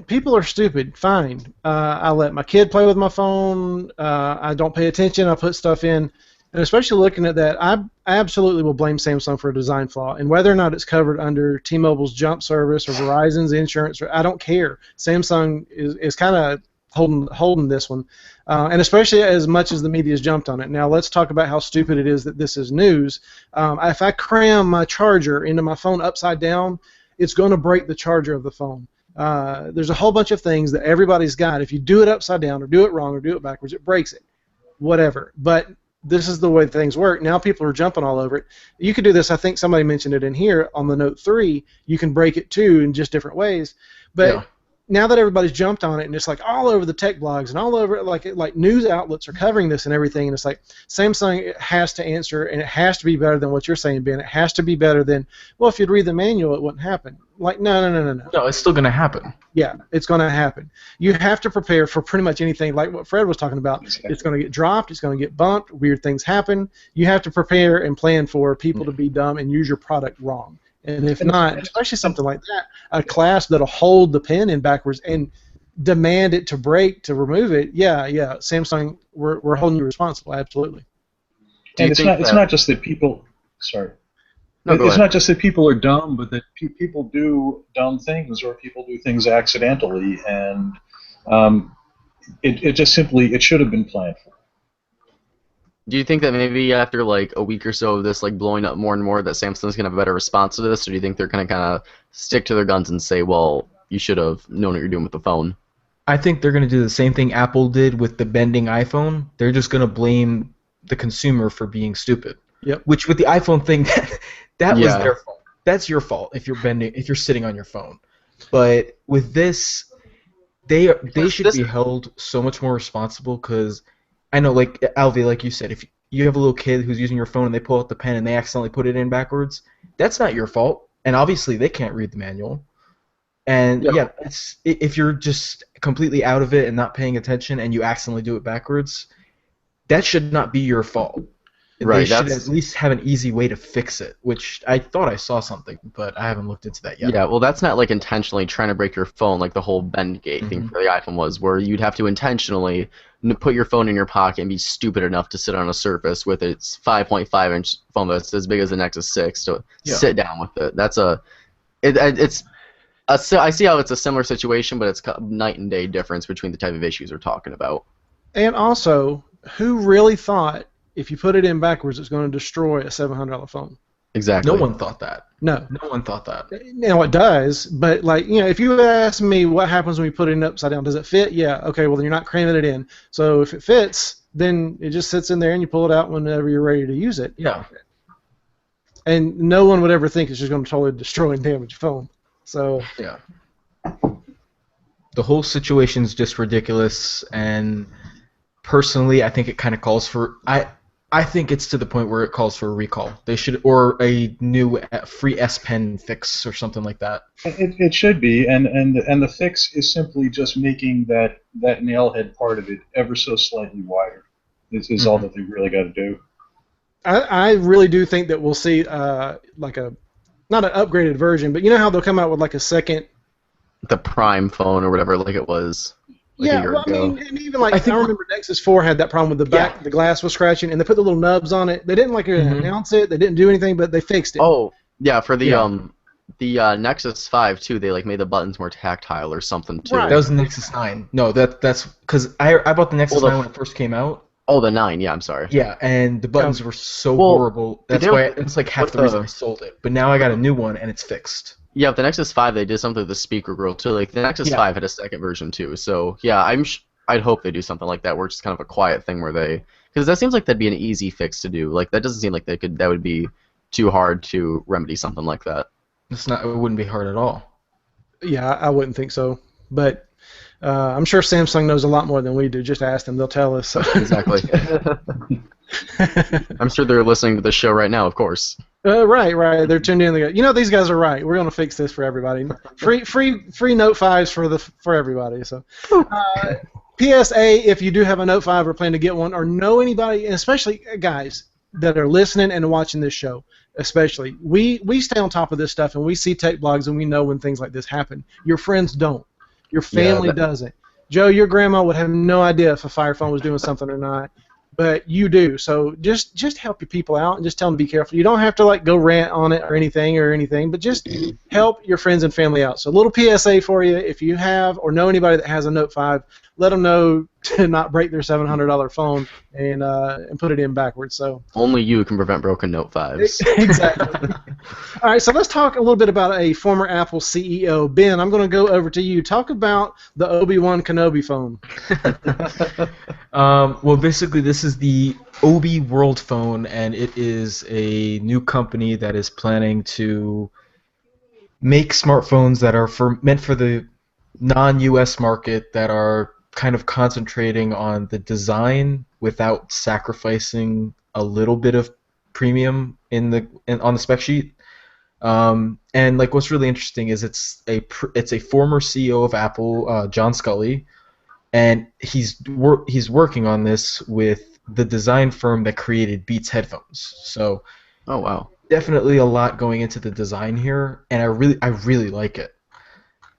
People are stupid. Fine. I let my kid play with my phone. I don't pay attention. I put stuff in. And especially looking at that, I absolutely will blame Samsung for a design flaw. And whether or not it's covered under T-Mobile's jump service or Verizon's insurance, I don't care. Samsung is kind of holding this one. And especially as much as the media has jumped on it. Now let's talk about how stupid it is that this is news. If I cram my charger into my phone upside down, it's going to break the charger of the phone. There's a whole bunch of things that everybody's got. If you do it upside down or do it wrong or do it backwards, it breaks it. Whatever. But this is the way things work. Now people are jumping all over it. You could do this. I think somebody mentioned it in here on the Note 3. You can break it too in just different ways. But Yeah. now that everybody's jumped on it and it's like all over the tech blogs and all over like news outlets are covering this and everything, and it's like Samsung has to answer, and it has to be better than what you're saying, Ben. It has to be better than, well, if you'd read the manual, it wouldn't happen. Like, no. No, it's still going to happen. Yeah, it's going to happen. You have to prepare for pretty much anything, like what Fred was talking about. Exactly. It's going to get dropped. It's going to get bumped. Weird things happen. You have to prepare and plan for people to be dumb and use your product wrong. And if not, especially something like that, a clasp that'll hold the pen in backwards and demand it to break to remove it, yeah, Samsung, we're holding you responsible, absolutely. And it's not just that people. Sorry. No, go It's ahead. not just that people are dumb, but that people do dumb things or people do things accidentally, and it just simply it should have been planned for. Do you think that maybe after like a week or so of this like blowing up more and more that Samsung's gonna have a better response to this, or do you think they're gonna kind of stick to their guns and say, well, you should have known what you're doing with the phone? I think they're going to do the same thing Apple did with the bending iPhone. They're just going to blame the consumer for being stupid. Yep. Which with the iPhone thing, that was Yeah. their fault. That's your fault if you're sitting on your phone. But with this, they should be held so much more responsible, because I know, like Alvie, like you said, if you have a little kid who's using your phone and they pull out the pen and they accidentally put it in backwards, that's not your fault. And obviously they can't read the manual. And yeah, if you're just completely out of it and not paying attention and you accidentally do it backwards, that should not be your fault. Right, They should that's- at least have an easy way to fix it, which I thought I saw something, but I haven't looked into that yet. Yeah, well, that's not like intentionally trying to break your phone like the whole bend gate thing for the iPhone was, where you'd have to intentionally put your phone in your pocket and be stupid enough to sit on a Surface with its 5.5-inch phone that's as big as the Nexus 6 to sit down with it. That's I see how it's a similar situation, but it's night and day difference between the type of issues we're talking about. And also, who really thought if you put it in backwards, it's going to destroy a $700 phone? Exactly. No one thought that. No. No one thought that. Now it does, but if you ask me what happens when we put it in upside down, does it fit? Yeah. Okay. Well, then you're not cramming it in. So if it fits, then it just sits in there and you pull it out whenever you're ready to use it. Yeah. And no one would ever think it's just going to totally destroy and damage your phone. So Yeah. The whole situation's just ridiculous, and personally, I think it kind of calls for. I think it's to the point where it calls for a recall. They should, or a new free S Pen fix or something like that. It should be, and the fix is simply just making that nail head part of it ever so slightly wider. This is all that they really got to do. I really do think that we'll see like a not an upgraded version, but you know how they'll come out with like a second. The Prime phone or whatever, like it was. Like a year well, ago. I mean, and even like I remember Nexus 4 had that problem with the back, the glass was scratching, and they put the little nubs on it. They didn't like announce it, they didn't do anything, but they fixed it. Oh, yeah, for the Nexus 5 too, they like made the buttons more tactile or something too. Right. That was the Nexus 9. No, that's because I bought the Nexus 9 when it first came out. Oh, the 9, yeah, I'm sorry. Yeah, and the buttons were so horrible. That's why it's like half the reason I sold it. But now I got a new one and it's fixed. Yeah, with the Nexus 5, they did something with the speaker grill too. Like the Nexus 5 had a second version too. So yeah, I'd hope they do something like that, where it's kind of a quiet thing where they, because that seems like that'd be an easy fix to do. Like that doesn't seem like that would be too hard to remedy something like that. It wouldn't be hard at all. Yeah, I wouldn't think so. But I'm sure Samsung knows a lot more than we do. Just ask them; they'll tell us. So. Exactly. I'm sure they're listening to the show right now, of course. Right. They're tuned in. They go, you know, these guys are right. We're going to fix this for everybody. Free Note 5s for everybody. So, PSA: if you do have a Note 5 or plan to get one, or know anybody, and especially guys that are listening and watching this show, especially we stay on top of this stuff and we see tech blogs and we know when things like this happen. Your friends don't. Your family doesn't. Joe, your grandma would have no idea if a Fire Phone was doing something or not. But you do, so just help your people out and just tell them to be careful. You don't have to like go rant on it or anything, but just help your friends and family out. So a little PSA for you: if you have or know anybody that has a Note 5, let them know to not break their $700 phone and put it in backwards. So only you can prevent broken Note 5s. Exactly. All right, so let's talk a little bit about a former Apple CEO. Ben, I'm going to go over to you. Talk about the Obi-Wan Kenobi phone. Well, basically, this is the Obi World phone, and it is a new company that is planning to make smartphones that are meant for the non-US market, that are kind of concentrating on the design without sacrificing a little bit of premium on the spec sheet. And like what's really interesting is it's a former CEO of Apple, John Sculley, and he's working on this with the design firm that created Beats headphones. So, oh wow, definitely a lot going into the design here, and I really like it.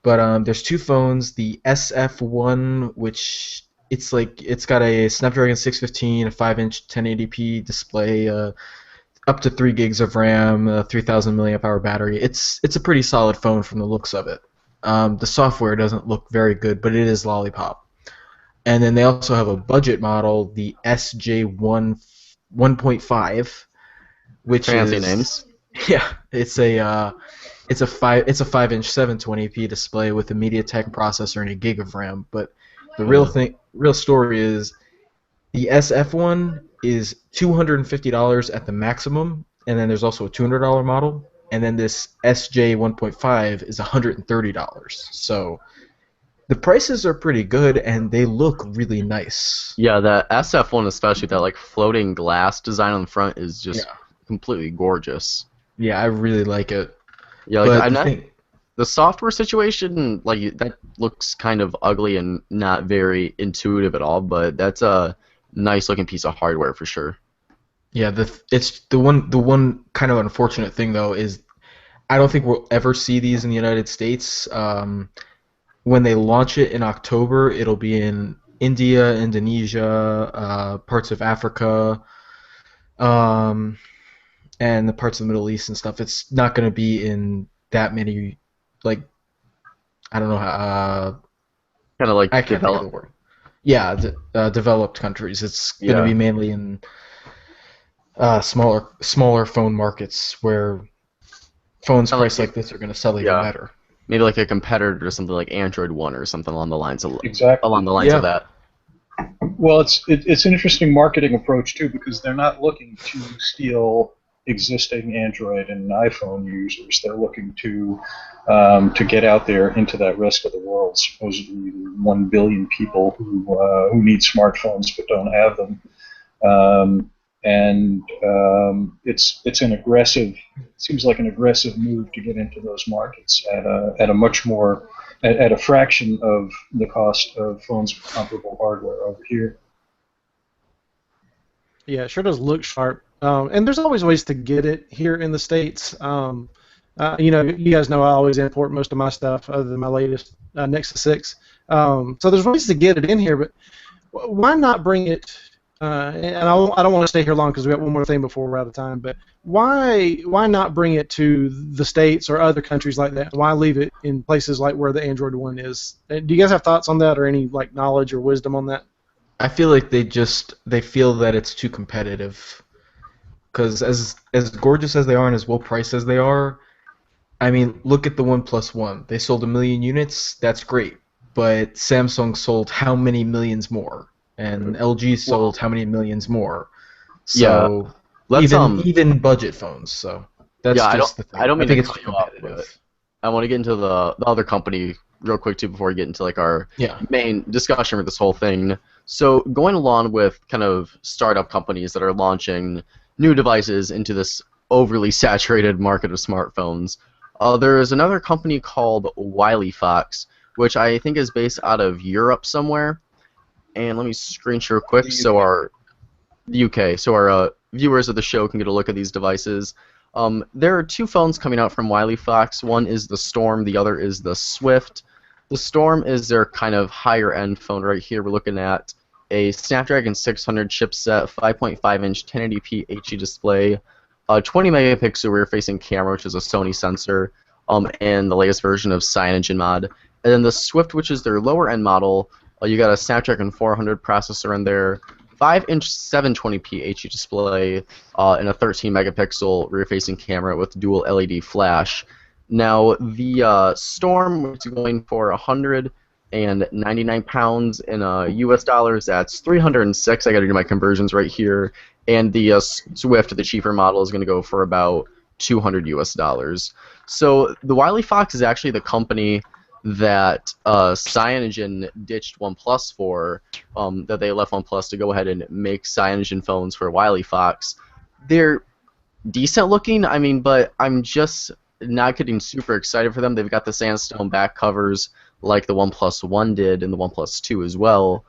But there's two phones, the SF1, which it's got a Snapdragon 615, a 5-inch 1080p display, up to 3 gigs of RAM, 3,000 milliamp hour battery. It's a pretty solid phone from the looks of it. The software doesn't look very good, but it is Lollipop. And then they also have a budget model, the SJ1 1.5, which fancy names. Yeah, it's a 5-inch 720p display with a MediaTek processor and a gig of RAM. But the real story is the SF1 is $250 at the maximum, and then there's also a $200 model, and then this SJ 1.5 is $130. So the prices are pretty good, and they look really nice. Yeah, the SF1 especially, that like floating glass design on the front is just completely gorgeous. Yeah, I really like it. Yeah, like the software situation, like that looks kind of ugly and not very intuitive at all, but that's a nice looking piece of hardware for sure. Yeah, it's the one kind of unfortunate thing though is I don't think we'll ever see these in the United States. When they launch it in October, it'll be in India, Indonesia, parts of Africa, and the parts of the Middle East and stuff. It's not going to be in that many, like, I don't know how. Kind of like I can't think of the word. Yeah, developed countries. It's going to be mainly in smaller phone markets where phones priced like this are going to sell even better. Maybe like a competitor to something like Android One or something along the lines of of that. Well, it's an interesting marketing approach too, because they're not looking to steal existing Android and iPhone users. They're looking to get out there into that rest of the world, supposedly 1 billion people who need smartphones but don't have them. It's an aggressive, seems like an aggressive move to get into those markets at a much more at a fraction of the cost of phones with comparable hardware over here. Yeah, it sure does look sharp. And there's always ways to get it here in the States. You guys know I always import most of my stuff other than my latest Nexus 6. So there's ways to get it in here, but why not bring it? And I don't want to stay here long because we got one more thing before we're out of time. But why not bring it to the States or other countries like that? Why leave it in places like where the Android One is? Do you guys have thoughts on that or any knowledge or wisdom on that? I feel like they feel that it's too competitive. Because as gorgeous as they are and as well priced as they are, I mean, look at the OnePlus One. They sold 1 million units. That's great. But Samsung sold how many millions more? And LG sold how many millions more? So even budget phones. So that's just the thing. I don't mean think to it's cut you off, but I want to get into the other company real quick too before we get into our main discussion with this whole thing. So going along with kind of startup companies that are launching new devices into this overly saturated market of smartphones, there is another company called Wiley Fox, which I think is based out of Europe somewhere. And let me screen share real quick the UK, so our viewers of the show can get a look at these devices. There are two phones coming out from Wiley Fox. One is the Storm, the other is the Swift. The Storm is their kind of higher end phone right here. We're looking at a Snapdragon 600 chipset, 5.5-inch 1080p HD display, a 20 megapixel rear facing camera, which is a Sony sensor, and the latest version of CyanogenMod. And then the Swift, which is their lower end model, you got a Snapdragon 400 processor in there, 5-inch 720p HD display, and a 13 megapixel rear facing camera with dual LED flash. Now, the Storm, which is going for 199 pounds in US dollars, that's 306. I got to do my conversions right here. And the Swift, the cheaper model, is going to go for about 200 US dollars. So the Wiley Fox is actually the company that Cyanogen ditched OnePlus for, that they left OnePlus to go ahead and make Cyanogen phones for Wiley Fox. They're decent looking, I mean, but I'm just not getting super excited for them. They've got the sandstone back covers like the OnePlus One did and the OnePlus 2 as well.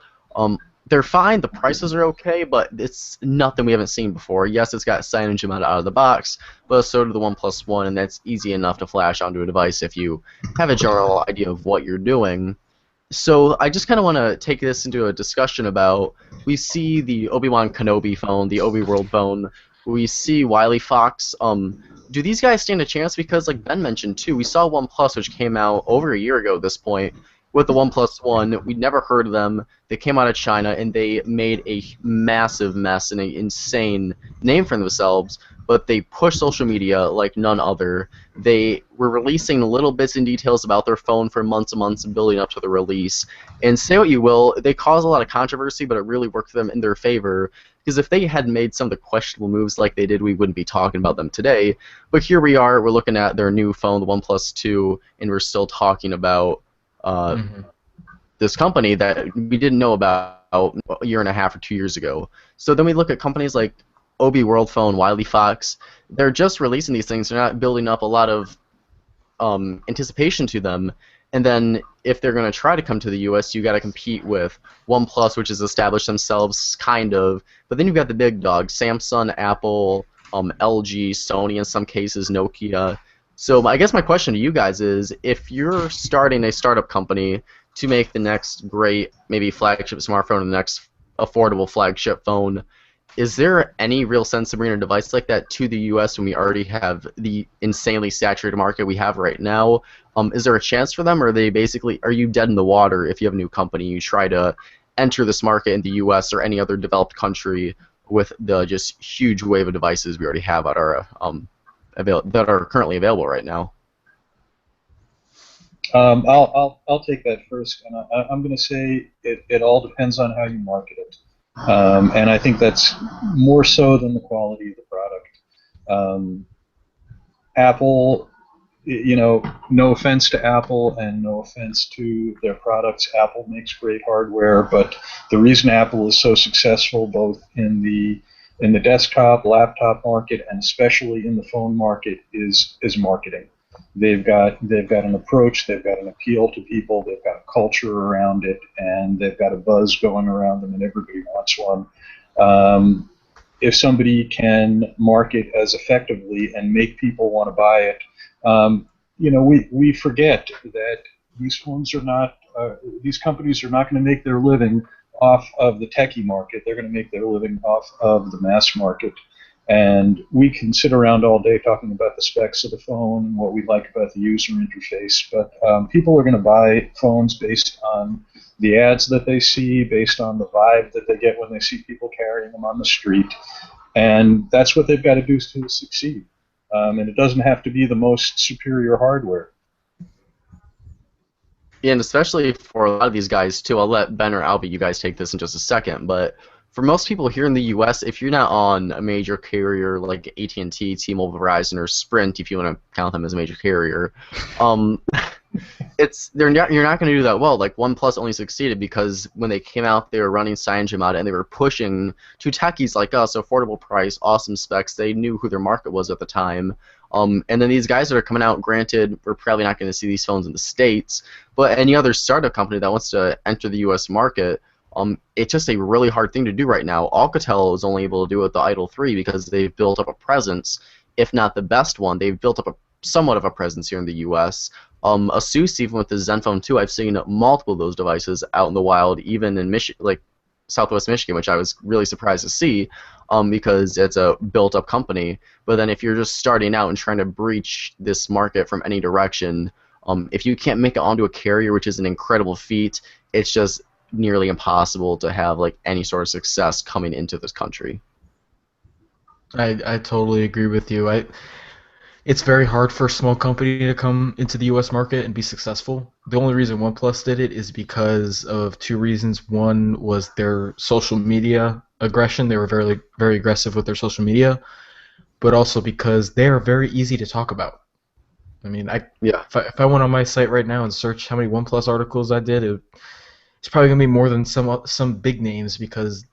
They're fine, the prices are okay, but it's nothing we haven't seen before. Yes, it's got CyanogenMod out of the box, but so did the OnePlus One, and that's easy enough to flash onto a device if you have a general idea of what you're doing. So I just kind of want to take this into a discussion about, we see the Obi-Wan Kenobi phone, the Obi-World phone, we see Wiley Fox. Do these guys stand a chance? Because like Ben mentioned too, we saw OnePlus, which came out over a year ago at this point, with the OnePlus One. We'd never heard of them. They came out of China, and they made a massive mess and an insane name for themselves, but they pushed social media like none other. They were releasing little bits and details about their phone for months and months building up to the release. And say what you will, they caused a lot of controversy, but it really worked for them in their favor, because if they had made some of the questionable moves like they did, we wouldn't be talking about them today. But here we are, we're looking at their new phone, the OnePlus 2, and we're still talking about this company that we didn't know about a year and a half or 2 years ago. So then we look at companies like Obi World Phone, Wiley Fox. They're just releasing these things. They're not building up a lot of anticipation to them. And then if they're going to try to come to the U.S., you got to compete with OnePlus, which has established themselves kind of. But then you've got the big dogs: Samsung, Apple, LG, Sony, in some cases, Nokia. So I guess my question to you guys is, if you're starting a startup company to make the next great, maybe flagship smartphone and the next affordable flagship phone, is there any real sense of bringing a device like that to the U.S. when we already have the insanely saturated market we have right now? Is there a chance for them, or are you dead in the water if you have a new company, you try to enter this market in the U.S. or any other developed country with the just huge wave of devices we already have at our that are currently available right now? I'll take that first, and I'm going to say it all depends on how you market it, and I think that's more so than the quality of the product. Apple, no offense to Apple and no offense to their products, Apple makes great hardware, but the reason Apple is so successful both in the desktop, laptop market, and especially in the phone market is marketing. They've got an approach, they've got an appeal to people, they've got a culture around it, and they've got a buzz going around them, and everybody wants one. If somebody can market as effectively and make people want to buy it, we forget that these phones are not, these companies are not going to make their living off of the techie market. They're going to make their living off of the mass market. And we can sit around all day talking about the specs of the phone and what we like about the user interface, but people are going to buy phones based on the ads that they see, based on the vibe that they get when they see people carrying them on the street. And that's what they've got to do to succeed. And it doesn't have to be the most superior hardware. Yeah, and especially for a lot of these guys, too. I'll let Ben or Alvie, you guys take this in just a second, but for most people here in the U.S., if you're not on a major carrier like AT&T, T-Mobile, Verizon, or Sprint, if you want to count them as a major carrier, you're not going to do that well. Like OnePlus only succeeded because when they came out, they were running CyanogenMod and they were pushing to techies like us, affordable price, awesome specs. They knew who their market was at the time. And then these guys that are coming out, granted, we're probably not going to see these phones in the States, but any other startup company that wants to enter the U.S. market, it's just a really hard thing to do right now. Alcatel is only able to do it with the Idol 3 because they've built up a presence, if not the best one. They've built up somewhat of a presence here in the U.S. Asus, even with the Zenfone 2, I've seen multiple of those devices out in the wild, even in like Southwest Michigan, which I was really surprised to see, because it's a built-up company. But then if you're just starting out and trying to breach this market from any direction, if you can't make it onto a carrier, which is an incredible feat, it's just nearly impossible to have like any sort of success coming into this country. I totally agree with you. It's very hard for a small company to come into the U.S. market and be successful. The only reason OnePlus did it is because of two reasons. One was their social media aggression. They were very, very aggressive with their social media, but also because they are very easy to talk about. I mean, if I went on my site right now and searched how many OnePlus articles I did, it's probably gonna be more than some big names because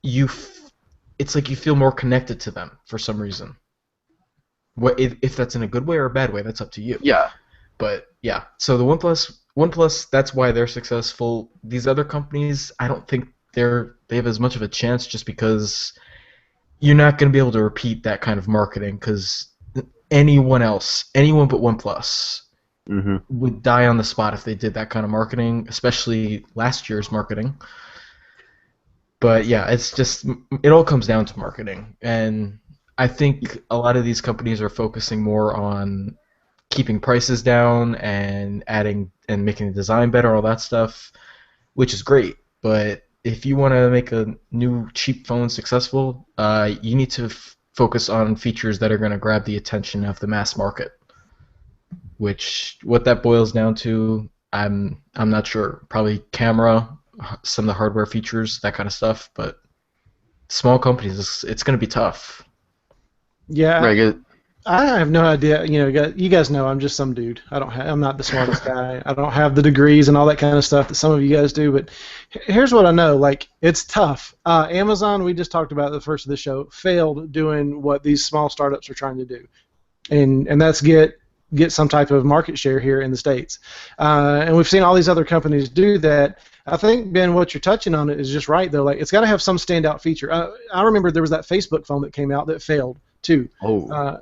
it's like you feel more connected to them for some reason. What if that's in a good way or a bad way? That's up to you. Yeah. But yeah, so the OnePlus, that's why they're successful. These other companies, I don't think they have as much of a chance just because you're not going to be able to repeat that kind of marketing because anyone but OnePlus would die on the spot if they did that kind of marketing, especially last year's marketing. But yeah, it all comes down to marketing, and I think a lot of these companies are focusing more on keeping prices down and adding and making the design better, all that stuff, which is great. But if you want to make a new cheap phone successful, you need to focus on features that are going to grab the attention of the mass market. What that boils down to, I'm not sure. Probably camera, some of the hardware features, that kind of stuff. But small companies, it's going to be tough. Yeah, Right. I have no idea. You guys know I'm just some dude. I'm not the smartest guy. I don't have the degrees and all that kind of stuff that some of you guys do. But here's what I know: like it's tough. Amazon, we just talked about at the first of the show, failed doing what these small startups are trying to do, and that's get some type of market share here in the States. And we've seen all these other companies do that. I think, Ben, what you're touching on is just right, though. Like, it's got to have some standout feature. I remember there was that Facebook phone that came out that failed, too. Oh.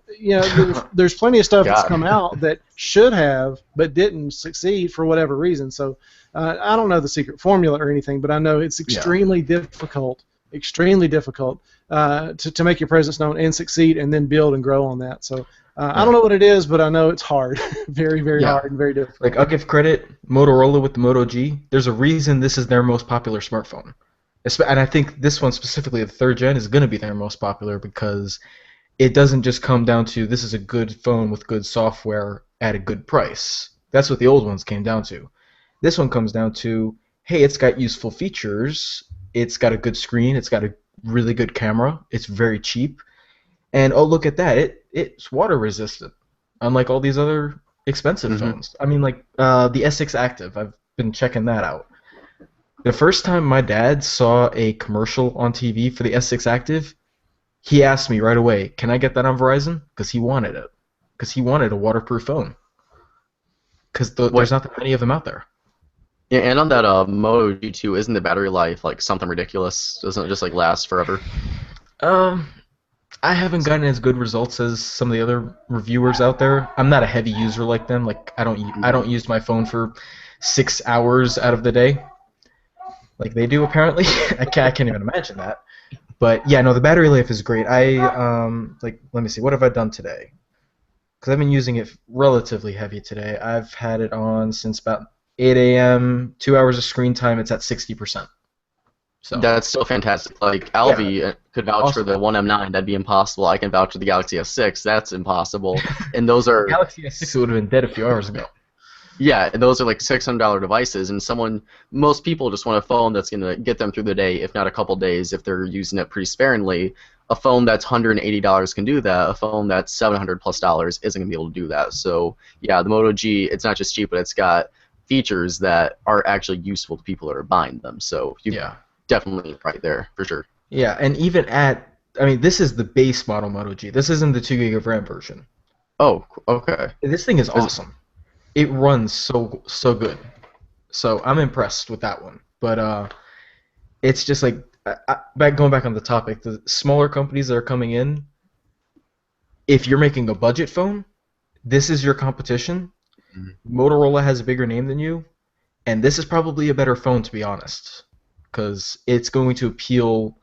There's plenty of stuff that's come out that should have but didn't succeed for whatever reason. So I don't know the secret formula or anything, but I know it's extremely difficult to make your presence known and succeed and then build and grow on that. So I don't know what it is, but I know it's hard. Very, very hard and very difficult. Like, I'll give credit, Motorola with the Moto G, there's a reason this is their most popular smartphone. And I think this one specifically, the third gen, is going to be their most popular because it doesn't just come down to this is a good phone with good software at a good price. That's what the old ones came down to. This one comes down to, hey, it's got useful features, it's got a good screen, it's got a really good camera, it's very cheap, and oh, look at that, it's water resistant, unlike all these other expensive phones. I mean, like the S6 Active, I've been checking that out. The first time my dad saw a commercial on TV for the S6 Active, he asked me right away, can I get that on Verizon? Because he wanted it. Because he wanted a waterproof phone. Because there's not that many of them out there. Yeah, and on that Moto G2, isn't the battery life like something ridiculous? Doesn't it just like last forever? I haven't gotten as good results as some of the other reviewers out there. I'm not a heavy user like them. Like I don't use my phone for 6 hours out of the day, like they do apparently. I can't even imagine that. But yeah, no, the battery life is great. Let me see, what have I done today? Because I've been using it relatively heavy today. I've had it on since about 8 a.m., 2 hours of screen time, it's at 60%. So that's still fantastic. Like Alvie could vouch for the One M9, that'd be impossible. I can vouch for the Galaxy S6, that's impossible. And those are Galaxy S6 would have been dead a few hours ago. Yeah, and those are like $600 devices, and most people just want a phone that's going to get them through the day, if not a couple days, if they're using it pretty sparingly. A phone that's $180 can do that. A phone that's $700+ isn't going to be able to do that. So yeah, the Moto G, it's not just cheap, but it's got features that are actually useful to people that are buying them. So definitely right there for sure. Yeah, and even this is the base model Moto G. This isn't the 2 gig of RAM version. Oh, okay. This thing is awesome. It runs so good. So I'm impressed with that one. But it's just like going back on the topic, the smaller companies that are coming in, if you're making a budget phone, this is your competition. Motorola has a bigger name than you, and this is probably a better phone, to be honest, because it's going to appeal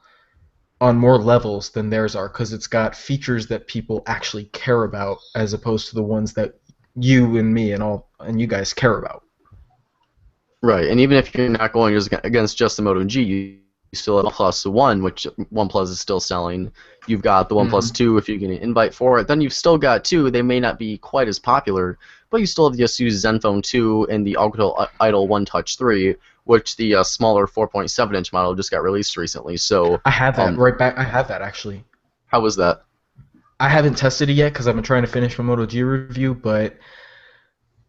on more levels than theirs are, because it's got features that people actually care about, as opposed to the ones that you and me and you guys care about. Right, and even if you're not going against just the Moto G, you still have OnePlus One, which OnePlus is still selling. You've got the OnePlus 2 if you get an invite for it. Then you've still got two. They may not be quite as popular, but you still have the Asus Zenfone 2 and the Alcatel Idol One Touch 3, which the smaller 4.7-inch model just got released recently. So I have that right back. I have that actually. How was that? I haven't tested it yet because I've been trying to finish my Moto G review, but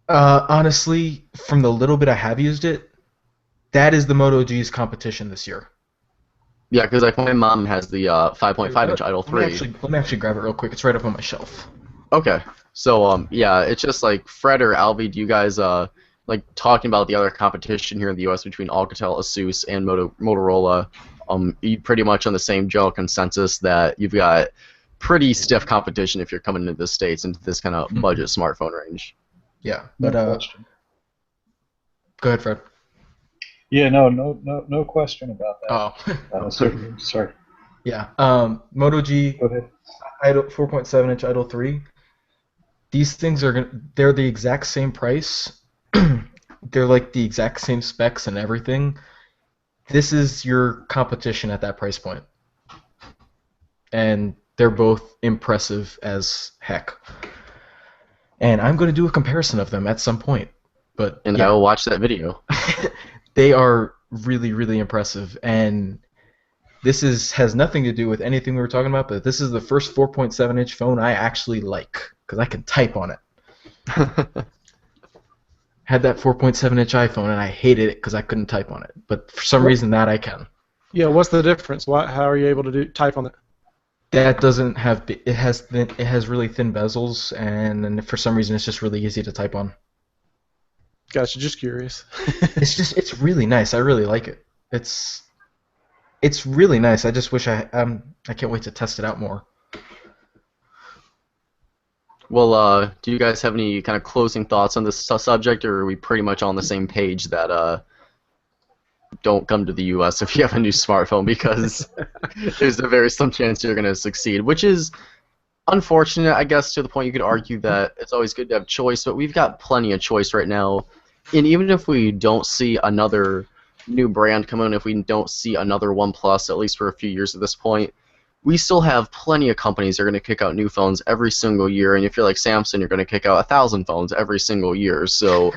honestly, from the little bit I have used it, that is the Moto G's competition this year. Yeah, because like my mom has the 5.5-inch Idol 3. Let me actually grab it real quick. It's right up on my shelf. Okay. So yeah, it's just like Fred or Alvie, do you guys like talking about the other competition here in the U.S. between Alcatel, Asus, and Motorola? You pretty much on the same general consensus that you've got pretty stiff competition if you're coming into the States into this kind of budget smartphone range. Yeah, but go ahead, Fred. Yeah, no question about that. Oh, sorry. Yeah, Moto G, Go ahead. Idol 4.7-inch Idol 3. These things they're the exact same price. They're like the exact same specs and everything. This is your competition at that price point, and they're both impressive as heck. And I'm going to do a comparison of them at some point. And I will watch that video. They are really, really impressive. And this has nothing to do with anything we were talking about, but this is the first 4.7-inch phone I actually like, because I can type on it. Had that 4.7-inch iPhone, and I hated it because I couldn't type on it. But for some reason, that I can. Yeah, what's the difference? How are you able to type on it? That doesn't have it has really thin bezels, and for some reason it's just really easy to type on. Gotcha, just curious. it's really nice. I really like it. It's really nice. I just wish I can't wait to test it out more. Well, do you guys have any kind of closing thoughts on this subject, or are we pretty much on the same page that don't come to the U.S. if you have a new smartphone, because there's a very slim chance you're going to succeed, which is unfortunate, I guess, to the point you could argue that it's always good to have choice, but we've got plenty of choice right now. And even if we don't see another new brand come in, if we don't see another OnePlus, at least for a few years at this point, we still have plenty of companies that are going to kick out new phones every single year, and if you're like Samsung, you're going to kick out 1,000 phones every single year. So,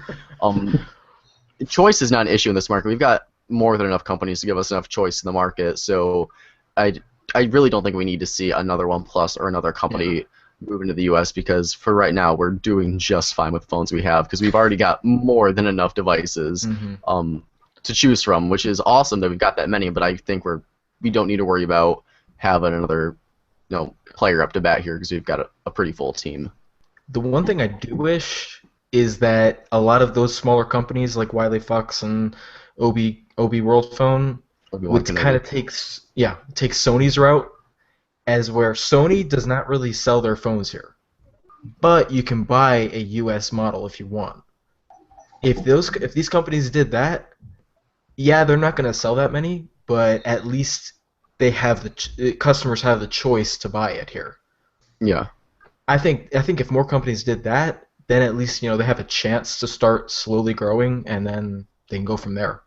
choice is not an issue in this market. We've got more than enough companies to give us enough choice in the market. So, I really don't think we need to see another OnePlus or another company move into the U.S. because for right now we're doing just fine with the phones we have because we've already got more than enough devices to choose from, which is awesome that we've got that many. But I think we don't need to worry about having another player up to bat here because we've got a pretty full team. The one thing I do wish is that a lot of those smaller companies like Wiley Fox and OB World Phone would kind of take Sony's route, as where Sony does not really sell their phones here, but you can buy a U.S. model if you want. If these companies did that, yeah, they're not going to sell that many, but at least they have customers have the choice to buy it here. Yeah, I think if more companies did that, then at least they have a chance to start slowly growing, and then they can go from there.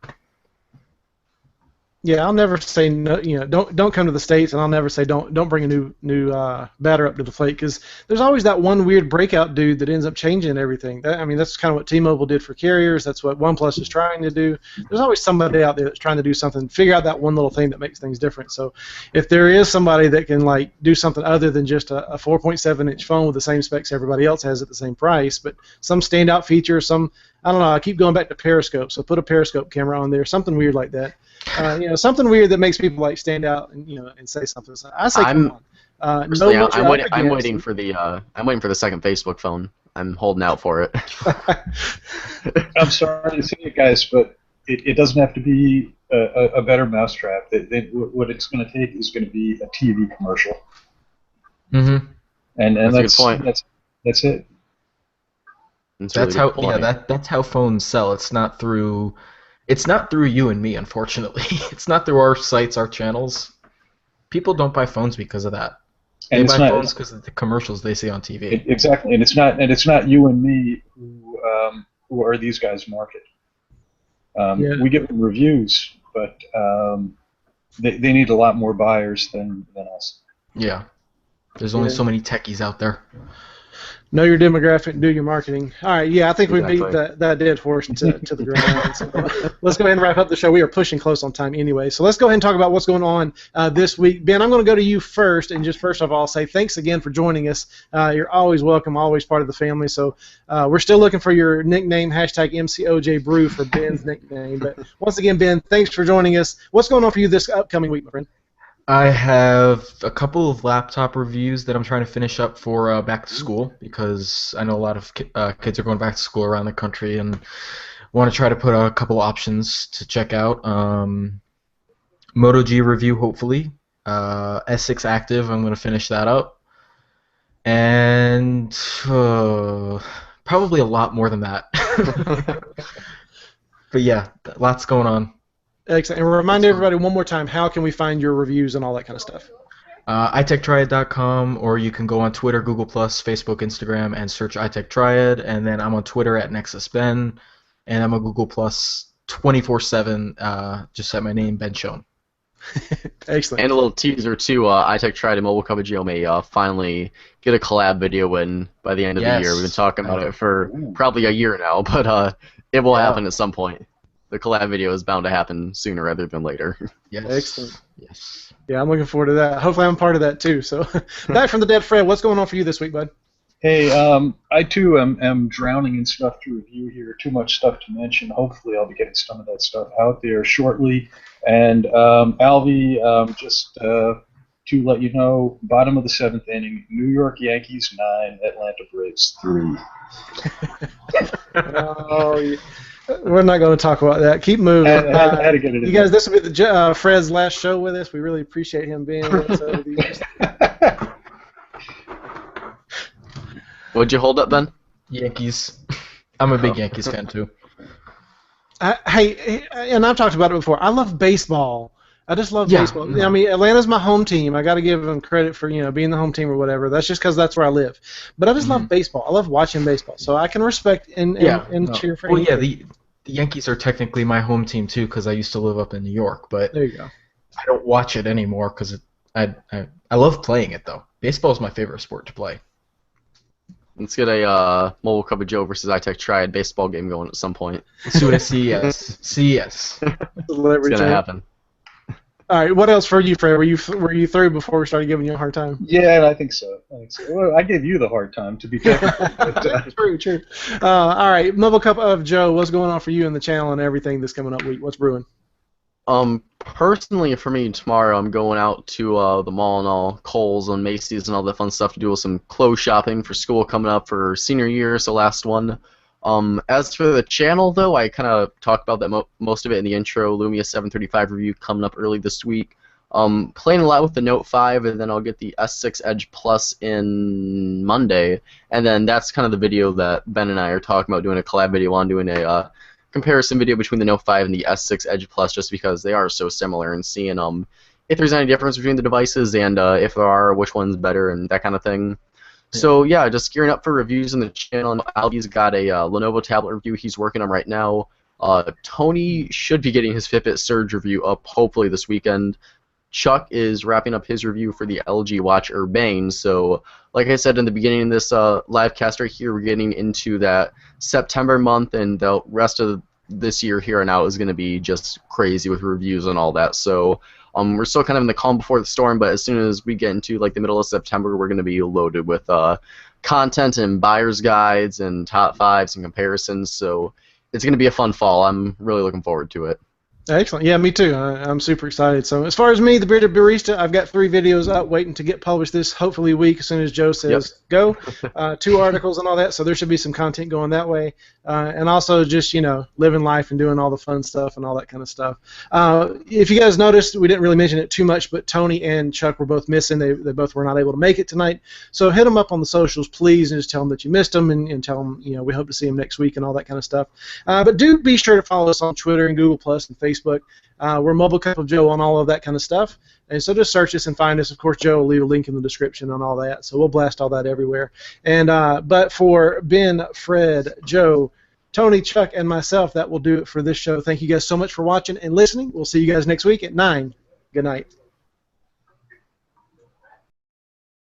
Yeah, I'll never say no. Don't come to the States, and I'll never say don't bring a new batter up to the plate because there's always that one weird breakout dude that ends up changing everything. That's kind of what T-Mobile did for carriers. That's what OnePlus is trying to do. There's always somebody out there that's trying to do something, figure out that one little thing that makes things different. So if there is somebody that can do something other than just a 4.7-inch phone with the same specs everybody else has at the same price, but some standout feature, I don't know. I keep going back to Periscope, so put a Periscope camera on there, something weird like that. Something weird that makes people stand out and say something. So I say, come on. I'm waiting for the second Facebook phone. I'm holding out for it. I'm sorry to say it, guys, but it doesn't have to be a better mousetrap. What it's going to take is going to be a TV commercial. Mm-hmm. And that's a good point. That's it. That's how phones sell. It's not through you and me, unfortunately. It's not through our sites, our channels. People don't buy phones because of that. They buy phones because of the commercials they see on TV. Exactly, and it's not you and me who are these guys' market. We get reviews, but they need a lot more buyers than us. Yeah, there's only so many techies out there. Know your demographic and do your marketing. All right, I think we beat that dead horse to the ground. So let's go ahead and wrap up the show. We are pushing close on time anyway. So let's go ahead and talk about what's going on this week. Ben, I'm going to go to you first, and just first of all say thanks again for joining us. You're always welcome, always part of the family. So we're still looking for your nickname, #MCOJBrew for Ben's nickname. But once again, Ben, thanks for joining us. What's going on for you this upcoming week, my friend? I have a couple of laptop reviews that I'm trying to finish up for back to school because I know a lot of kids are going back to school around the country and want to try to put a couple options to check out. Moto G review, hopefully. S6 Active, I'm going to finish that up. And probably a lot more than that. But yeah, lots going on. Excellent. And remind everybody one more time, how can we find your reviews and all that kind of stuff? iTechTriad.com, or you can go on Twitter, Google+, Facebook, Instagram, and search iTechTriad. And then I'm on Twitter at NexusBen, and I'm on Google+ 24/7. Just set my name, Ben Schoen. Excellent. And a little teaser too. iTechTriad and Mobile Cup of Joe may finally get a collab video in by the end of the year. We've been talking about it for probably a year now, but it will happen at some point. The collab video is bound to happen sooner rather than later. Yes. Excellent. Yes. Yeah, I'm looking forward to that. Hopefully I'm part of that too. So, back from the dead, Fred, what's going on for you this week, bud? Hey, I too am drowning in stuff to review here. Too much stuff to mention. Hopefully I'll be getting some of that stuff out there shortly. And Alvie, just to let you know, bottom of the 7th inning, New York Yankees 9, Atlanta Braves 3. Oh, yeah. We're not going to talk about that. Keep moving. I had to get it in. You guys, this will be Fred's last show with us. We really appreciate him being with us over the years. What'd you hold up, Ben? Yankees. I'm a big Yankees fan, too. Hey, and I've talked about it before. I love baseball. I just love baseball. I mean, Atlanta's my home team. I got to give them credit for being the home team or whatever. That's just because that's where I live. But I just love baseball. I love watching baseball, so I can respect and cheer for. Well, yeah, the Yankees are technically my home team too because I used to live up in New York. But there you go. I don't watch it anymore because I love playing it though. Baseball is my favorite sport to play. Let's get a Mobile Cup of Joe versus iTechTriad baseball game going at some point. Let's do it at CES. CES. It's gonna happen. All right, what else for you, Fred? Were you through before we started giving you a hard time? Yeah, I think so. Well, I gave you the hard time, to be fair. But, True. All right, Mobile Cup of Joe, what's going on for you in the channel and everything this coming up week? What's brewing? Personally, for me, tomorrow I'm going out to the mall and all, Kohl's and Macy's and all that fun stuff to do some clothes shopping for school coming up for senior year, so last one. As for the channel, though, I kind of talked about that most of it in the intro. Lumia 735 review coming up early this week. Playing a lot with the Note 5, and then I'll get the S6 Edge Plus in Monday, and then that's kind of the video that Ben and I are talking about doing a collab video on, doing a comparison video between the Note 5 and the S6 Edge Plus, just because they are so similar, and seeing if there's any difference between the devices, and if there are, which one's better, and that kind of thing. So yeah, just gearing up for reviews on the channel. Alvie's got a Lenovo tablet review he's working on right now. Tony should be getting his Fitbit Surge review up hopefully this weekend. Chuck is wrapping up his review for the LG Watch Urbane. So like I said in the beginning of this live cast right here, we're getting into that September month, and the rest of this year here and out is going to be just crazy with reviews and all that. So we're still kind of in the calm before the storm, but as soon as we get into like the middle of September, we're going to be loaded with content and buyer's guides and top fives and comparisons. So it's going to be a fun fall. I'm really looking forward to it. Excellent. Yeah, me too. I'm super excited. So as far as me, the Bearded Barista, I've got 3 videos up waiting to get published this hopefully week as soon as Joe says go. 2 articles and all that, so there should be some content going that way. And also just, living life and doing all the fun stuff and all that kind of stuff. If you guys noticed, we didn't really mention it too much, but Tony and Chuck were both missing. They both were not able to make it tonight. So hit them up on the socials, please, and just tell them that you missed them, and tell them, we hope to see them next week and all that kind of stuff. But do be sure to follow us on Twitter and Google Plus and Facebook. We're Mobile Cup of Joe on all of that kind of stuff. And so just search us and find us. Of course, Joe will leave a link in the description on all that. So we'll blast all that everywhere. And but for Ben, Fred, Joe, Tony, Chuck, and myself, that will do it for this show. Thank you guys so much for watching and listening. We'll see you guys next week at 9. Good night.